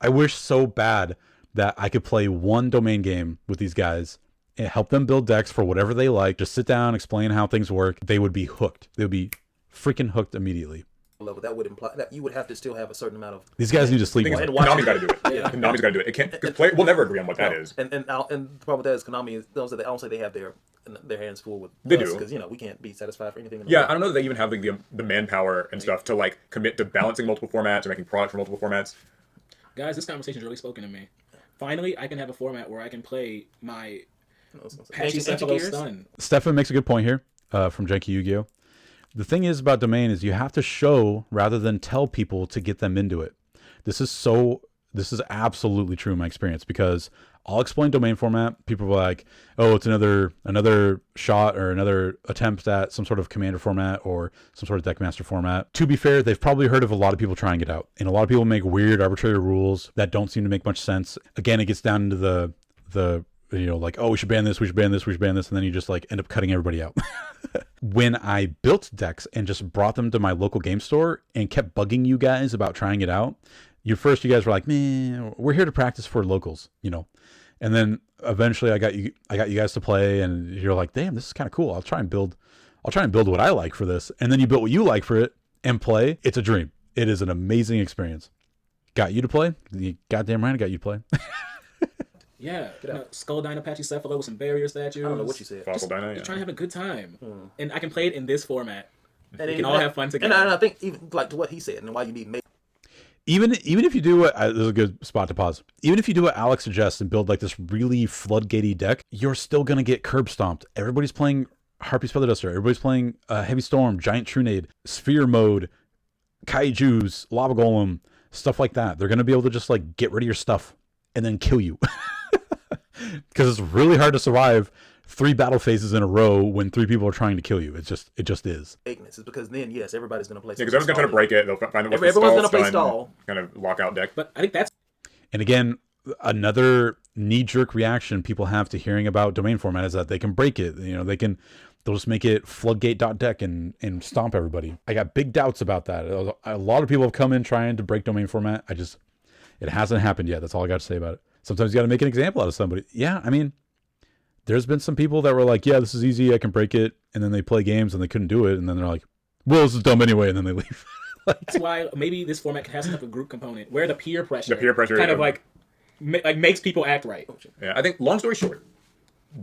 I wish so bad that I could play one domain game with these guys and help them build decks for whatever they like. Just sit down, explain how things work. They would be hooked. They would be freaking hooked immediatly. Level that would imply that you would have to still have a certain amount of. These guys need to sleep Thing is, more. And watch Konami's it. got to do it. Yeah. Konami's got to do it. It can't because we'll never agree on what that is. And the problem with that is Konami is those that I don't say they have their hands full with They us do. because we can't be satisfied for anything. In the Yeah, world. I don't know that they even have like, the manpower and stuff to like commit to balancing multiple formats or making products for multiple formats. Guys, this conversation's really spoken to me. Finally, I can have a format where I can play my Patchy Ancient Cephalo Gears? Stun. Stefan makes a good point here from Janky Yu-Gi-Oh! The thing is about domain is you have to show rather than tell people to get them into it. This is absolutely true in my experience because I'll explain domain format. People are like, oh, it's another shot or another attempt at some sort of commander format or some sort of deck master format. To be fair, they've probably heard of a lot of people trying it out. And a lot of people make weird arbitrary rules that don't seem to make much sense. Again, it gets down into the like, oh, we should ban this, we should ban this, we should ban this, and then you just like end up cutting everybody out. When I built decks and just brought them to my local game store and kept bugging you guys about trying it out, you guys were like, man, we're here to practice for locals, And then eventually I got you guys to play and you're like, damn, this is kind of cool. I'll try and build what I like for this. And then you built what you like for it and play. It's a dream. It is an amazing experience. Got you to play? You goddamn right I got you to play. Yeah, Skull Dino Pachycephalo with some barrier statues. I don't know what you said. Fossil Dino, yeah. Just trying to have a good time, and I can play it in this format. And We can all have fun together. And I think even like to what he said and why you need Even if you do what this is a good spot to pause. Even if you do what Alex suggests and build like this really floodgatey deck, you're still gonna get curb stomped. Everybody's playing Harpy's Feather Duster. Everybody's playing Heavy Storm, Giant Trunade, Sphere Mode, Kaijus, Lava Golem, stuff like that. They're gonna be able to just like get rid of your stuff and then kill you, because it's really hard to survive 3 battle phases in a row when 3 people are trying to kill you. It just is. vagueness is because then yes, everybody's gonna play. Yeah, because everyone's gonna try to break it. They'll find what's Everyone's gonna play stun, stall. kind of lockout deck. But I think that's And again, another knee-jerk reaction people have to hearing about domain format is that they can break it. You know, they'll just make it floodgate.deck and stomp everybody. I got big doubts about that. A lot of people have come in trying to break domain format. It hasn't happened yet. That's all I got to say about it. Sometimes you got to make an example out of somebody. Yeah, I mean, there's been some people that were like, yeah, this is easy, I can break it. And then they play games and they couldn't do it. And then they're like, well, this is dumb anyway. And then they leave. that's why maybe this format has some type of group component where the peer pressure kind yeah. of like makes people act right. Yeah, I think, long story short,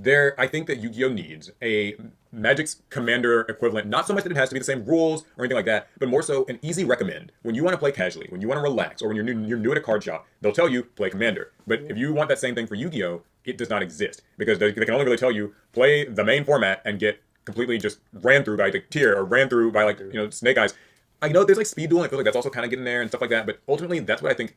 I think that Yu-Gi-Oh needs a Magic's Commander equivalent. Not so much that it has to be the same rules or anything like that, but more so an easy recommend. When you want to play casually, when you want to relax, or when you're new at a card shop, they'll tell you, play Commander. But if you want that same thing for Yu-Gi-Oh, it does not exist. Because they can only really tell you, play the main format and get completely just ran through by the tier, or ran through by, like, Snake Eyes. I know there's like speed dueling, I feel like that's also kind of getting there and stuff like that, but ultimately that's what I think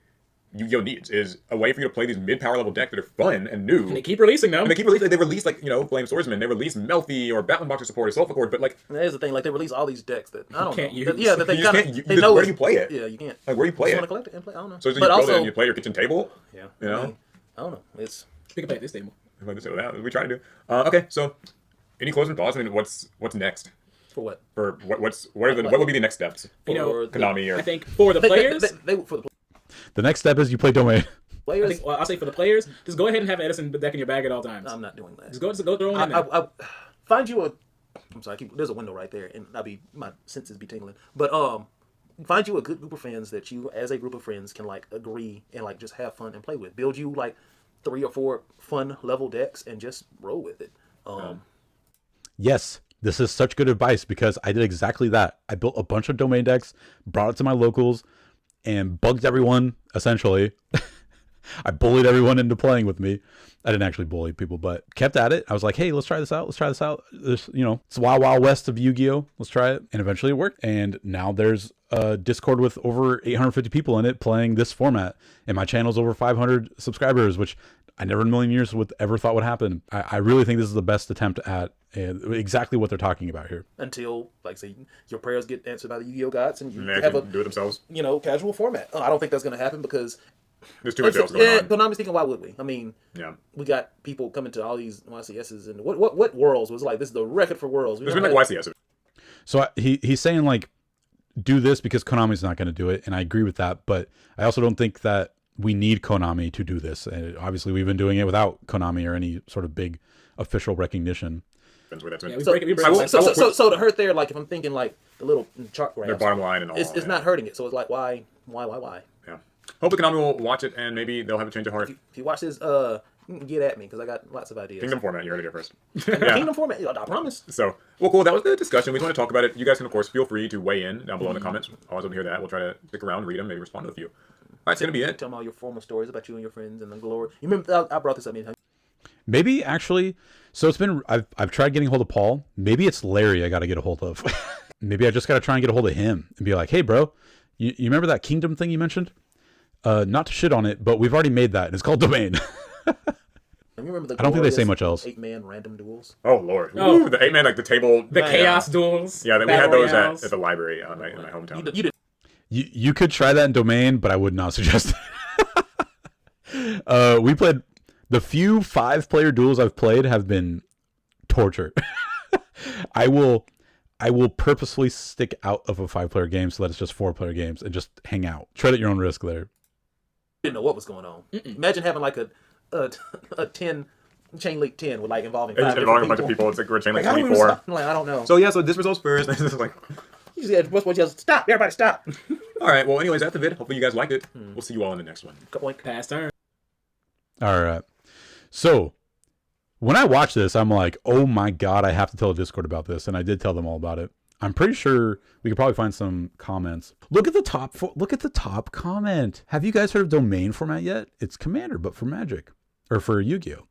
Yu-Gi-Oh needs, is a way for you to play these mid-power level decks that are fun and new. And they keep releasing them. And they release like, Flame Swordsman, they release Melfi or Battling Boxer Support or Sulfur Cord, but like... There's the thing, like they release all these decks that I don't can't know. use. Yeah, that they You just kind can't- of... They know where do you play it? Yeah, you can't. Like, where do you play You it? want to collect it and play? I don't know. So you but build also, it and you play your kitchen table? yeah, You know? I mean, I don't know. It's... We can play at this table. We try to do. Okay, so any closing thoughts? I mean, what's next? for what? For what would be the next steps? For Konami or... I think for the players, For the The next step is you play domain. players, I'll say for the players, just go ahead and have Edison deck in your bag at all times. I'm not doing that. Just go throw one in there. I find you a. I'm sorry. There's a window right there, and my senses be tingling. But find you a good group of friends that you, as a group of friends, can like agree and like just have fun and play with. Build you like 3 or 4 fun level decks and just roll with it. Yes, this is such good advice, because I did exactly that. I built a bunch of domain decks, brought it to my locals, and bugged everyone, essentially. I bullied everyone into playing with me. I didn't actually bully people, but kept at it. I was like, hey, let's try this out. This, it's Wild Wild West of Yu-Gi-Oh! Let's try it. And eventually it worked. And now there's a Discord with over 850 people in it playing this format. And my channel's over 500 subscribers, which I never in a million years would ever thought would happen. I really think this is the best attempt at exactly what they're talking about here. Until, like, say, your prayers get answered by the Yu-Gi-Oh gods, and you They have can do it themselves. casual format. I don't think that's going to happen because There's too much else going on. But I'm thinking, why would we? I mean, Yeah. we got people coming to all these YCSs, and what worlds was like? This is the record for worlds. There's been like YCS. So he's saying, like, do this because Konami's not going to do it. And I agree with that. But I also don't think that we need Konami to do this. And obviously, we've been doing it without Konami or any sort of big official recognition. Depends where that's Yeah, been. we break it. So to hurt there, like if I'm thinking like the little chart graph, Their bottom line and all. it's yeah. not hurting it. So it's like why? Yeah. Hopefully Konami will watch it and maybe they'll have a change of heart. If you watch this, get at me because I got lots of ideas. Kingdom format, you heard it here first. Kingdom format, I promise. So, well, cool. That was the discussion. We just want to talk about it. You guys can, of course, feel free to weigh in down below in the comments. Always love to hear that. We'll try to stick around, read them, maybe respond to a few. All right, it's going to be it. Tell them all your formal stories about you and your friends and the glory. You remember I brought this up many times. Maybe actually, so it's been, I've tried getting a hold of Paul. Maybe it's Larry I got to get a hold of. Maybe I just got to try and get a hold of him and be like, hey, bro, you remember that Kingdom thing you mentioned? Not to shit on it, but we've already made that, and it's called Domain. You remember the I don't think they say much else. 8-man random duels? Oh, Lord. Oh. Ooh, the 8-man, like the table. The Chaos Duels. Yeah, we Battle had those Royales. at the library in my hometown. You did. You could try that in Domain, but I would not suggest it. We played, the few 5-player duels I've played have been torture. I will purposefully stick out of a 5-player game so that it's just 4-player games and just hang out. Tread at your own risk there. Didn't know what was going on. Imagine having like a 10 chain link 10 with like involving 5 Involving a bunch of people. It's like we're chain like How do we 24. stop? Like, I don't know. So, yeah, so this results first. It's just like... You said, what's what you stop? Everybody stop. All right, well, anyways, that's the vid. Hopefully you guys liked it. We'll see you all in the next one. Couple Pass turn. All right. So when I watch this, I'm like, oh my God, I have to tell a Discord about this. And I did tell them all about it. I'm pretty sure we could probably find some comments. Look at the top comment. Have you guys heard of domain format yet? It's Commander, but for Magic or for Yu-Gi-Oh.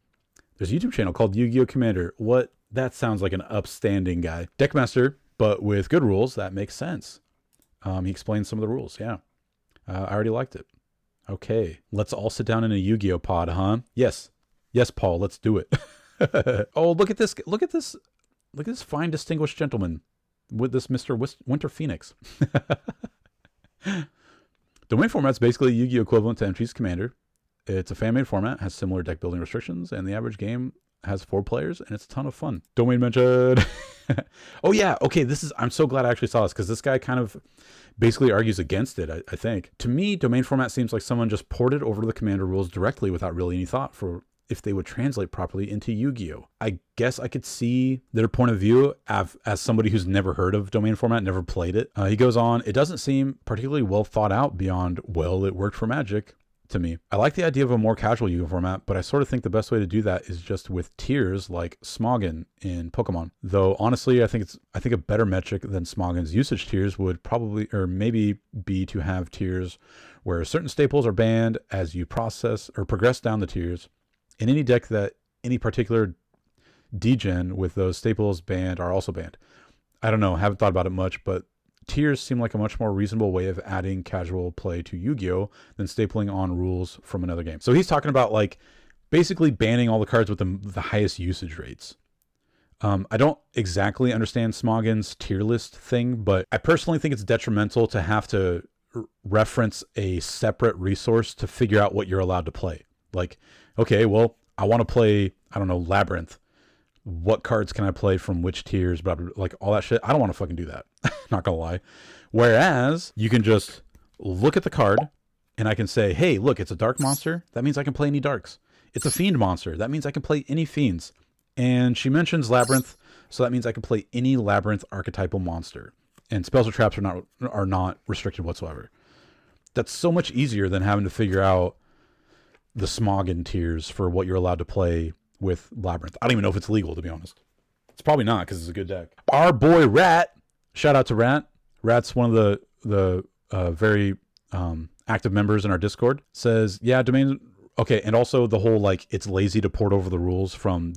There's a YouTube channel called Yu-Gi-Oh Commander. What? That sounds like an upstanding guy. Deckmaster, but with good rules. That makes sense. He explains some of the rules. Yeah. I already liked it. Okay. Let's all sit down in a Yu-Gi-Oh pod, huh? Yes. Yes, Paul, let's do it. Oh, look at this. Look at this. Look at this fine, distinguished gentleman with this Mr. Winter Phoenix. Domain format's basically a Yu-Gi-Oh equivalent to MTG's Commander. It's a fan-made format, has similar deck building restrictions, and the average game has 4 players, and it's a ton of fun. Domain mentioned. Oh yeah, okay, I'm so glad I actually saw this, because this guy kind of basically argues against it, I think. To me, domain format seems like someone just ported over the Commander rules directly without really any thought for if they would translate properly into Yu-Gi-Oh. I guess I could see their point of view as somebody who's never heard of domain format, never played it. He goes on, it doesn't seem particularly well thought out beyond, well, it worked for Magic. To me, I like the idea of a more casual Yu-Gi-Oh format, but I sort of think the best way to do that is just with tiers like Smogon in Pokemon. Though honestly, I think a better metric than Smogon's usage tiers would probably, or maybe, be to have tiers where certain staples are banned as you process or progress down the tiers. In any deck that any particular degen with those staples banned are also banned. I don't know, haven't thought about it much, but tiers seem like a much more reasonable way of adding casual play to Yu-Gi-Oh than stapling on rules from another game. So he's talking about like basically banning all the cards with the highest usage rates. I don't exactly understand Smogon's tier list thing, but I personally think it's detrimental to have to reference a separate resource to figure out what you're allowed to play. Like, okay, well, I want to play, I don't know, Labyrinth. What cards can I play from which tiers, blah, blah, blah, like all that shit. I don't want to fucking do that. Not gonna lie. Whereas you can just look at the card and I can say, hey, look, it's a dark monster. That means I can play any darks. It's a fiend monster. That means I can play any fiends. And she mentions Labyrinth, so that means I can play any Labyrinth archetypal monster. And spells or traps are not restricted whatsoever. That's so much easier than having to figure out the Smogon tiers for what you're allowed to play with Labyrinth. I don't even know if it's legal, to be honest. It's probably not, because it's a good deck. Our boy Rat, shout out to Rat. Rat's one of the very active members in our Discord. Says, yeah, domain. Okay, and also the whole like it's lazy to port over the rules from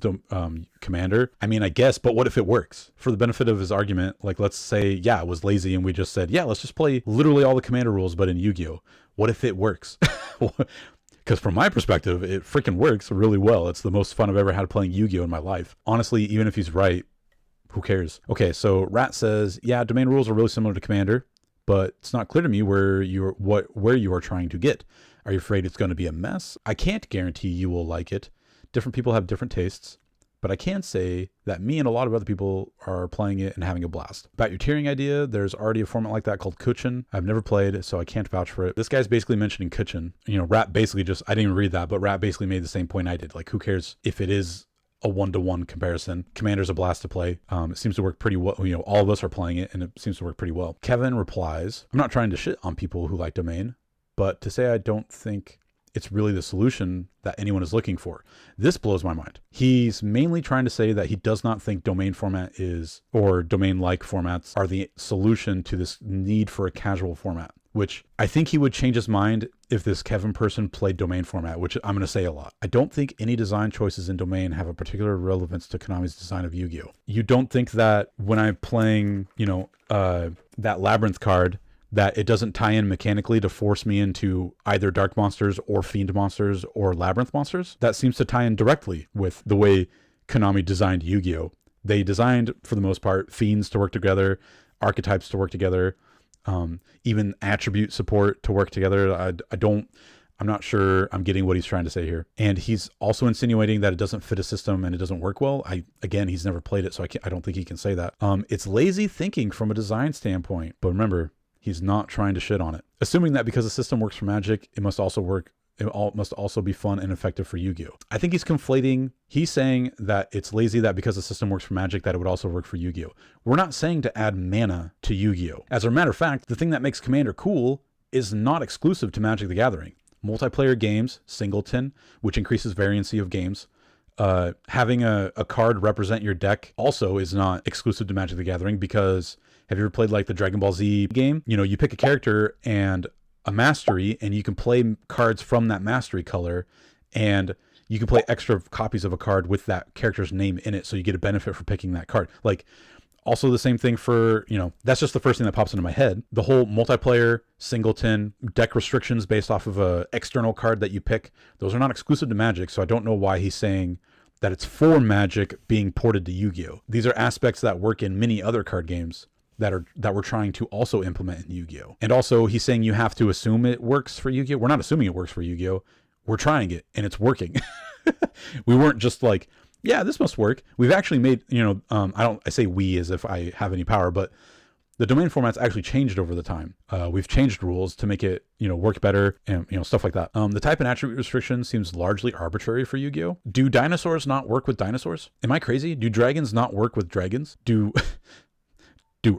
Commander. I mean, I guess, but what if it works? For the benefit of his argument, like let's say, yeah, it was lazy, and we just said, yeah, let's just play literally all the Commander rules, but in Yu-Gi-Oh. What if it works? Because from my perspective, it freaking works really well. It's the most fun I've ever had playing Yu-Gi-Oh in my life. Honestly, even if he's right, who cares? Okay, so Rat says, yeah, domain rules are really similar to Commander, but it's not clear to me where you are trying to get. Are you afraid it's going to be a mess? I can't guarantee you will like it. Different people have different tastes, but I can say that me and a lot of other people are playing it and having a blast. About your tiering idea, there's already a format like that called Kuchin. I've never played, so I can't vouch for it. This guy's basically mentioning Kuchin. You know, Rat basically I didn't even read that, but Rat basically made the same point I did. Like, who cares if it is a 1-to-1 comparison? Commander's a blast to play. It seems to work pretty well. You know, all of us are playing it, and it seems to work pretty well. Kevin replies, I'm not trying to shit on people who like domain, but to say I don't think it's really the solution that anyone is looking for. This blows my mind. He's mainly trying to say that he does not think domain format or domain-like formats are the solution to this need for a casual format, which I think he would change his mind if this Kevin person played domain format, which I'm going to say a lot. I don't think any design choices in domain have a particular relevance to Konami's design of Yu-Gi-Oh! You don't think that when I'm playing, you know, that Labyrinth card, that it doesn't tie in mechanically to force me into either Dark Monsters or Fiend Monsters or Labyrinth Monsters? That seems to tie in directly with the way Konami designed Yu-Gi-Oh! They designed, for the most part, Fiends to work together, archetypes to work together, even attribute support to work together. I'm not sure I'm getting what he's trying to say here. And he's also insinuating that it doesn't fit a system and it doesn't work well. Again, he's never played it, so I don't think he can say that. It's lazy thinking from a design standpoint, but remember, he's not trying to shit on it. Assuming that because the system works for Magic, it must also be fun and effective for Yu-Gi-Oh! I think he's conflating. He's saying that it's lazy that because the system works for Magic, that it would also work for Yu-Gi-Oh! We're not saying to add mana to Yu-Gi-Oh! As a matter of fact, the thing that makes Commander cool is not exclusive to Magic the Gathering. Multiplayer games, singleton, which increases variancy of games, Having a card represent your deck also is not exclusive to Magic the Gathering, because have you ever played like the Dragon Ball Z game? You know, you pick a character and a mastery, and you can play cards from that mastery color, and you can play extra copies of a card with that character's name in it, so you get a benefit for picking that card. Like, also the same thing for, you know, that's just the first thing that pops into my head. The whole multiplayer, singleton, deck restrictions based off of a external card that you pick, those are not exclusive to Magic, so I don't know why he's saying that it's for Magic being ported to Yu-Gi-Oh! These are aspects that work in many other card games that we're trying to also implement in Yu-Gi-Oh! And also, he's saying you have to assume it works for Yu-Gi-Oh! We're not assuming it works for Yu-Gi-Oh! We're trying it, and it's working. We weren't just like, yeah, this must work. We've actually made, you know, I say we as if I have any power, but the domain format's actually changed over the time. We've changed rules to make it, you know, work better, and, you know, stuff like that. The type and attribute restriction seems largely arbitrary for Yu-Gi-Oh! Do dinosaurs not work with dinosaurs? Am I crazy? Do dragons not work with dragons? Do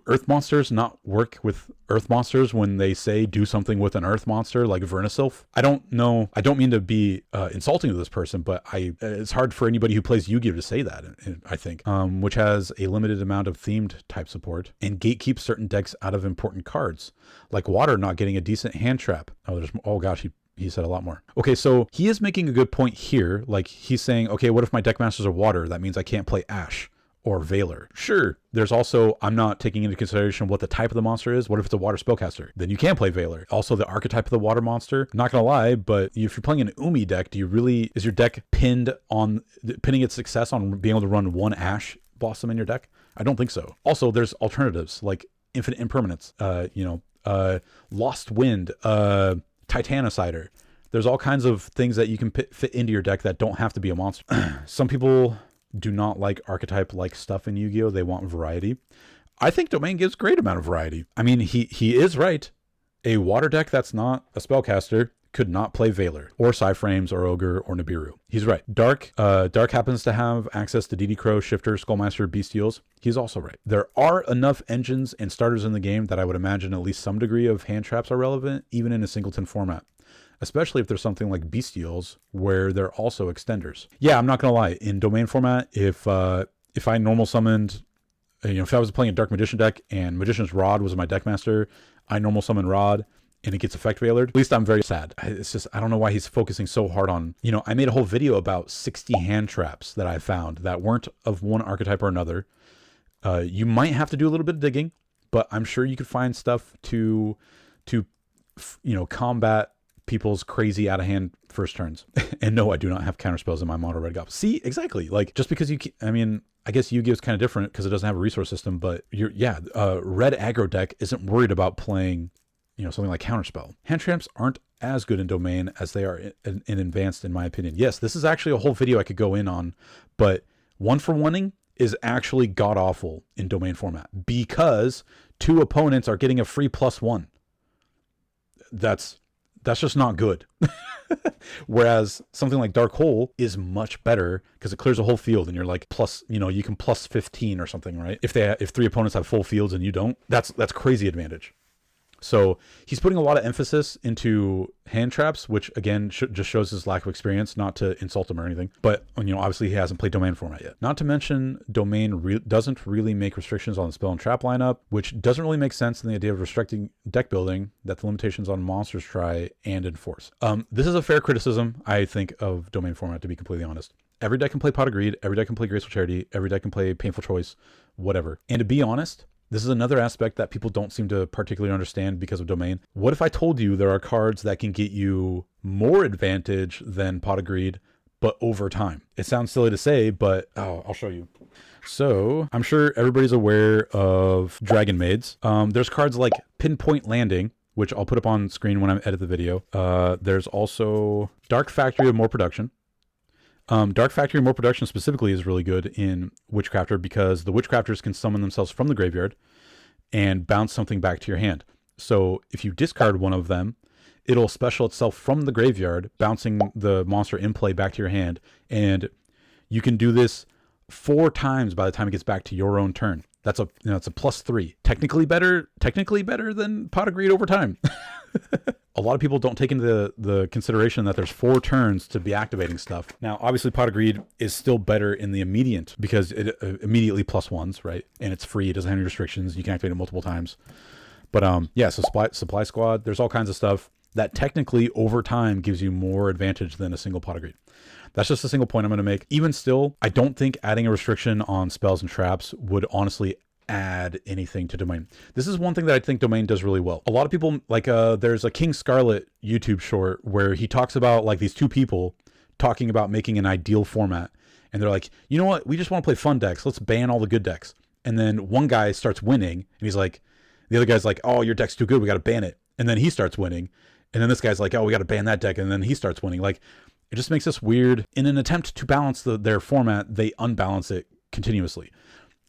earth monsters not work with earth monsters when they say do something with an earth monster like Vernisylph? I don't know. I don't mean to be insulting to this person, but it's hard for anybody who plays Yu-Gi-Oh! To say that, I think, which has a limited amount of themed type support and gatekeeps certain decks out of important cards, like water not getting a decent hand trap. Oh gosh, he said a lot more. Okay, so he is making a good point here. Like, he's saying, okay, what if my deck masters are water? That means I can't play Ash or Valor. Sure, there's also, I'm not taking into consideration what the type of the monster is. What if it's a water spellcaster? Then you can play Valor. Also, the archetype of the water monster, not gonna lie, but if you're playing an Umi deck, is your deck pinning its success on being able to run one Ash Blossom in your deck? I don't think so. Also, there's alternatives like Infinite Impermanence, Lost Wind, Titanicider. There's all kinds of things that you can fit into your deck that don't have to be a monster. Some people do not like archetype-like stuff in Yu-Gi-Oh! They want variety. I think Domain gives great amount of variety. I mean, he is right. A water deck that's not a spellcaster could not play Valor or Psyframes or Ogre or Nibiru. He's right. Dark happens to have access to DD Crow, Shifter, Skullmaster, Bestials. He's also right. There are enough engines and starters in the game that I would imagine at least some degree of hand traps are relevant, even in a singleton format. Especially if there's something like Bestials where they're also extenders. Yeah, I'm not gonna lie. In domain format, if I normal summoned, if I was playing a Dark Magician deck and Magician's Rod was my deck master, I normal summon Rod and it gets effect veilered. At least I'm very sad. It's just, I don't know why he's focusing so hard on, I made a whole video about 60 hand traps that I found that weren't of one archetype or another. You might have to do a little bit of digging, but I'm sure you could find stuff to combat people's crazy out of hand first turns. And no, I do not have counter spells in my mono red goblin. See, exactly. Like, just because I guess Yu-Gi-Oh! Is kind of different because it doesn't have a resource system, but red aggro deck isn't worried about playing, something like counterspell. Hand traps aren't as good in domain as they are in advanced, in my opinion. Yes, this is actually a whole video I could go in on, but one for oneing is actually god awful in domain format because two opponents are getting a free +1. That's just not good. Whereas something like Dark Hole is much better because it clears a whole field and you're like you can +15 or something, right? If three opponents have full fields and you don't, that's crazy advantage. So he's putting a lot of emphasis into hand traps, which again just shows his lack of experience, not to insult him or anything. But obviously he hasn't played domain format yet. Not to mention domain doesn't really make restrictions on the spell and trap lineup, which doesn't really make sense in the idea of restricting deck building that the limitations on monsters try and enforce. This is a fair criticism, I think, of domain format, to be completely honest. Every deck can play Pot of Greed, every deck can play Graceful Charity, every deck can play Painful Choice, whatever. And to be honest, this is another aspect that people don't seem to particularly understand because of domain. What if I told you there are cards that can get you more advantage than Pot of Greed, but over time? It sounds silly to say, but I'll show you. So I'm sure everybody's aware of Dragon Maids. There's cards like Pinpoint Landing, which I'll put up on screen when I edit the video. There's also Dark Factory of More Production. Dark Factory More Production specifically is really good in Witchcrafter because the Witchcrafters can summon themselves from the graveyard and bounce something back to your hand. So if you discard one of them, it'll special itself from the graveyard, bouncing the monster in play back to your hand. And you can do this 4 times by the time it gets back to your own turn. That's it's a +3. Technically better than Pot of Greed over time. a lot of people don't take into the consideration that there's 4 turns to be activating stuff. Now, obviously, Pot of Greed is still better in the immediate because it immediately +1s, right? And it's free. It doesn't have any restrictions. You can activate it multiple times. But yeah, so Supply Squad, there's all kinds of stuff that technically over time gives you more advantage than a single Pot of Greed. That's just a single point I'm going to make. Even still, I don't think adding a restriction on spells and traps would honestly add anything to Domain. This is one thing that I think Domain does really well. A lot of people, like there's a King Scarlet YouTube short where he talks about like these 2 people talking about making an ideal format. And they're like, you know what? We just want to play fun decks. Let's ban all the good decks. And then one guy starts winning and he's like, the other guy's like, oh, your deck's too good. We got to ban it. And then he starts winning. And then this guy's like, oh, we got to ban that deck. And then he starts winning. Like, it just makes this weird. In an attempt to balance their format, they unbalance it continuously.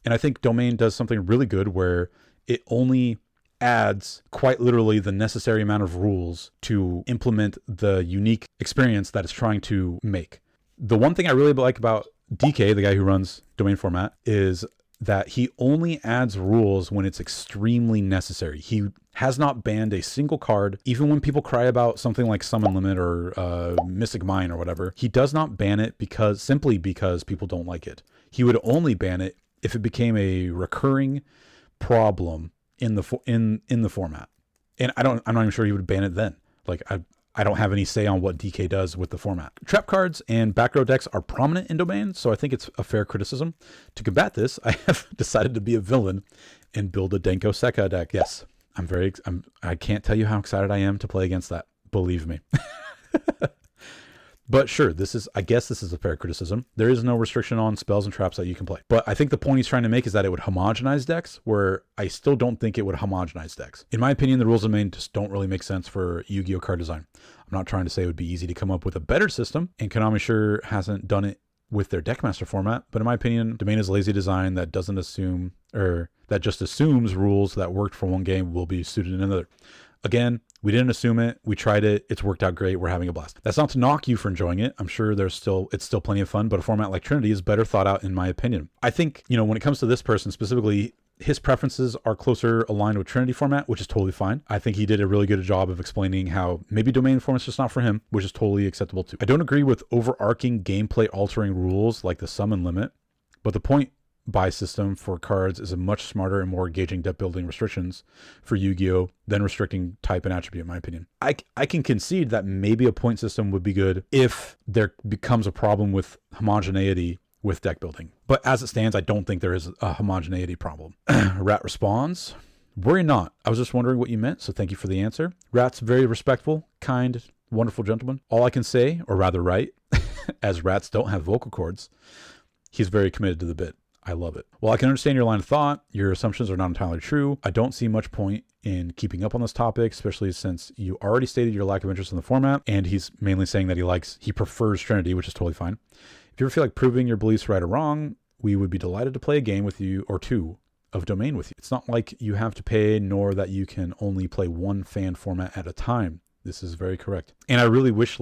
And I think Domain does something really good where it only adds quite literally the necessary amount of rules to implement the unique experience that it's trying to make. The one thing I really like about DK, the guy who runs Domain format, is that he only adds rules when it's extremely necessary. He has not banned a single card, even when people cry about something like Summon Limit or Mystic Mine or whatever. He does not ban it simply because people don't like it. He would only ban it if it became a recurring problem in the format. And I'm not even sure he would ban it then. Like I don't have any say on what DK does with the format. Trap cards and back row decks are prominent in Domain, so I think it's a fair criticism. To combat this, I have decided to be a villain and build a Denko Sekka deck. Yes, I can't tell you how excited I am to play against that. Believe me. But sure, I guess this is a fair criticism. There is no restriction on spells and traps that you can play. But I think the point he's trying to make is that it would homogenize decks, where I still don't think it would homogenize decks. In my opinion, the rules of Domain just don't really make sense for Yu-Gi-Oh card design. I'm not trying to say it would be easy to come up with a better system, and Konami sure hasn't done it with their Deckmaster format, but in my opinion, Domain is lazy design that doesn't assume, or that just assumes rules that worked for one game will be suited in another. Again, we didn't assume it. We tried it. It's worked out great. We're having a blast. That's not to knock you for enjoying it. I'm sure it's still plenty of fun, but a format like Trinity is better thought out in my opinion. I think, when it comes to this person specifically, his preferences are closer aligned with Trinity format, which is totally fine. I think he did a really good job of explaining how maybe Domain format's just not for him, which is totally acceptable too. I don't agree with overarching gameplay altering rules like the summon limit, but the point buy system for cards is a much smarter and more engaging deck building restrictions for Yu-Gi-Oh than restricting type and attribute, in my opinion. I can concede that maybe a point system would be good if there becomes a problem with homogeneity with deck building. But as it stands, I don't think there is a homogeneity problem. Rat responds, worry not. I was just wondering what you meant, so thank you for the answer. Rat's very respectful, kind, wonderful gentleman. All I can say, or rather write, as rats don't have vocal cords, he's very committed to the bit. I love it. Well, I can understand your line of thought. Your assumptions are not entirely true. I don't see much point in keeping up on this topic, especially since you already stated your lack of interest in the format, and he's mainly saying that he prefers Trinity, which is totally fine. If you ever feel like proving your beliefs right or wrong, we would be delighted to play a game with you or 2 of Domain with you. It's not like you have to pay, nor that you can only play one fan format at a time. This is very correct. And I really wish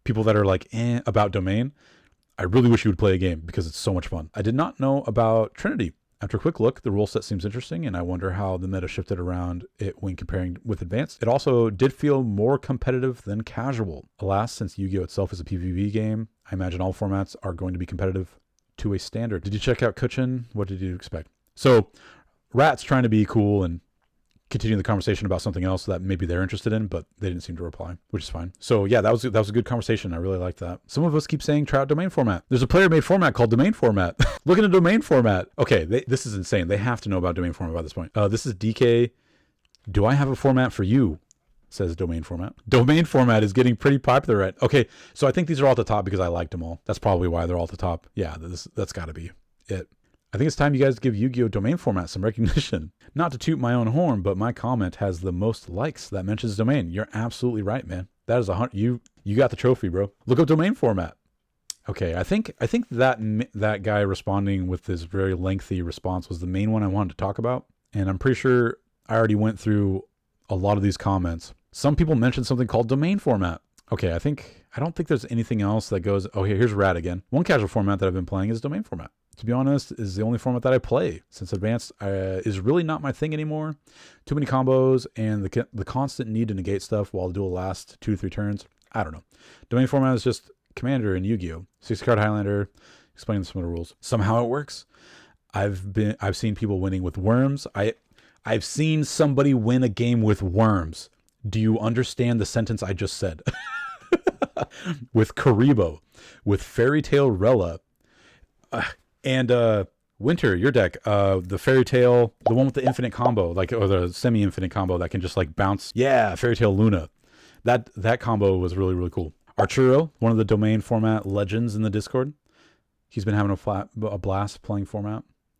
people that are about Domain, I really wish you would play a game because it's so much fun. I did not know about Trinity. After a quick look, the rule set seems interesting, and I wonder how the meta shifted around it when comparing with Advanced. It also did feel more competitive than casual. Alas, since Yu-Gi-Oh itself is a PvP game, I imagine all formats are going to be competitive to a standard. Did you check out Kuchin? What did you expect? So, Rat's trying to be cool and continue the conversation about something else that maybe they're interested in, but they didn't seem to reply, which is fine. So yeah, that was a good conversation. I really liked that. Some of us keep saying try out Domain format. There's a player-made format called Domain format. Look at a Domain format. Okay, this is insane. They have to know about Domain format by this point. This is DK. Do I have a format for you? Says Domain format. Domain format is getting pretty popular right. Okay, so I think these are all at the top because I liked them all. That's probably why they're all at the top. Yeah, that's got to be it. I think it's time you guys give Yu-Gi-Oh Domain format some recognition. Not to toot my own horn, but my comment has the most likes that mentions Domain. You're absolutely right, man. That is you got the trophy, bro. Look up Domain format. Okay, I think that guy responding with this very lengthy response was the main one I wanted to talk about, and I'm pretty sure I already went through a lot of these comments. Some people mentioned something called Domain format. Okay, I don't think there's anything else that goes, oh, here's Rat again. One casual format that I've been playing is Domain format. to be honest, is the only format that I play, since Advanced is really not my thing anymore. Too many combos and the constant need to negate stuff while the duel lasts 2-3 turns. I don't know. Domain format is just Commander and Yu-Gi-Oh! 6-card Highlander. Explain some of the rules. Somehow it works. I've seen people winning with worms. I've seen somebody win a game with worms. Do you understand the sentence I just said? With Karibo, with Fairy Tale Rella, and Winter, your deck, the Fairy Tale, the one with the infinite combo, like, or the semi-infinite combo that can just like bounce. Yeah, Fairy Tale Luna. That combo was really, really cool. Arturo, one of the domain format legends in the Discord. He's been having a blast playing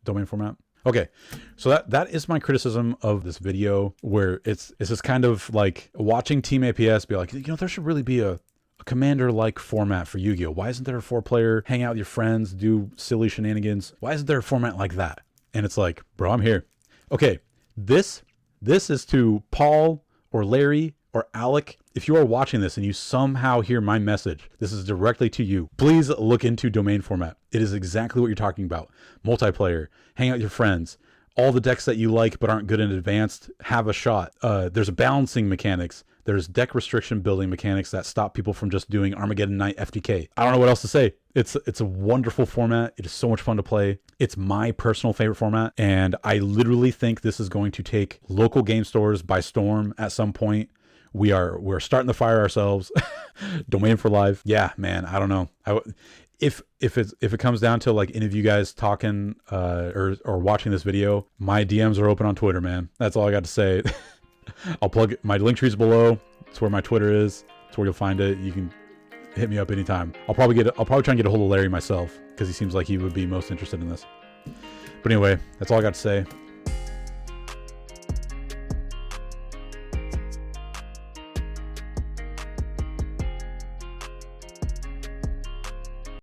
domain format. Okay, so that is my criticism of this video, where it's just kind of like watching Team APS be like, there should really be a Commander-like format for Yu-Gi-Oh! Why isn't there a 4-player, hang out with your friends, do silly shenanigans? Why isn't there a format like that? And it's like, bro, I'm here. Okay, this is to Paul or Larry or Alec. If you are watching this and you somehow hear my message, this is directly to you. Please look into domain format. It is exactly what you're talking about. Multiplayer, hang out with your friends, all the decks that you like but aren't good in advanced, have a shot. There's balancing mechanics. There's deck restriction building mechanics that stop people from just doing Armageddon Night FTK. I don't know what else to say. It's a wonderful format. It is so much fun to play. It's my personal favorite format, and I literally think this is going to take local game stores by storm at some point. We're starting the fire ourselves. Domain for life. Yeah, man. I don't know. If it comes down to like any of you guys talking or watching this video, my DMs are open on Twitter, man. That's all I got to say. I'll plug it. My link tree's below. It's where my Twitter is. It's where you'll find it. You can hit me up anytime. I'll probably try and get a hold of Larry myself, because he seems like he would be most interested in this. But anyway, that's all I got to say.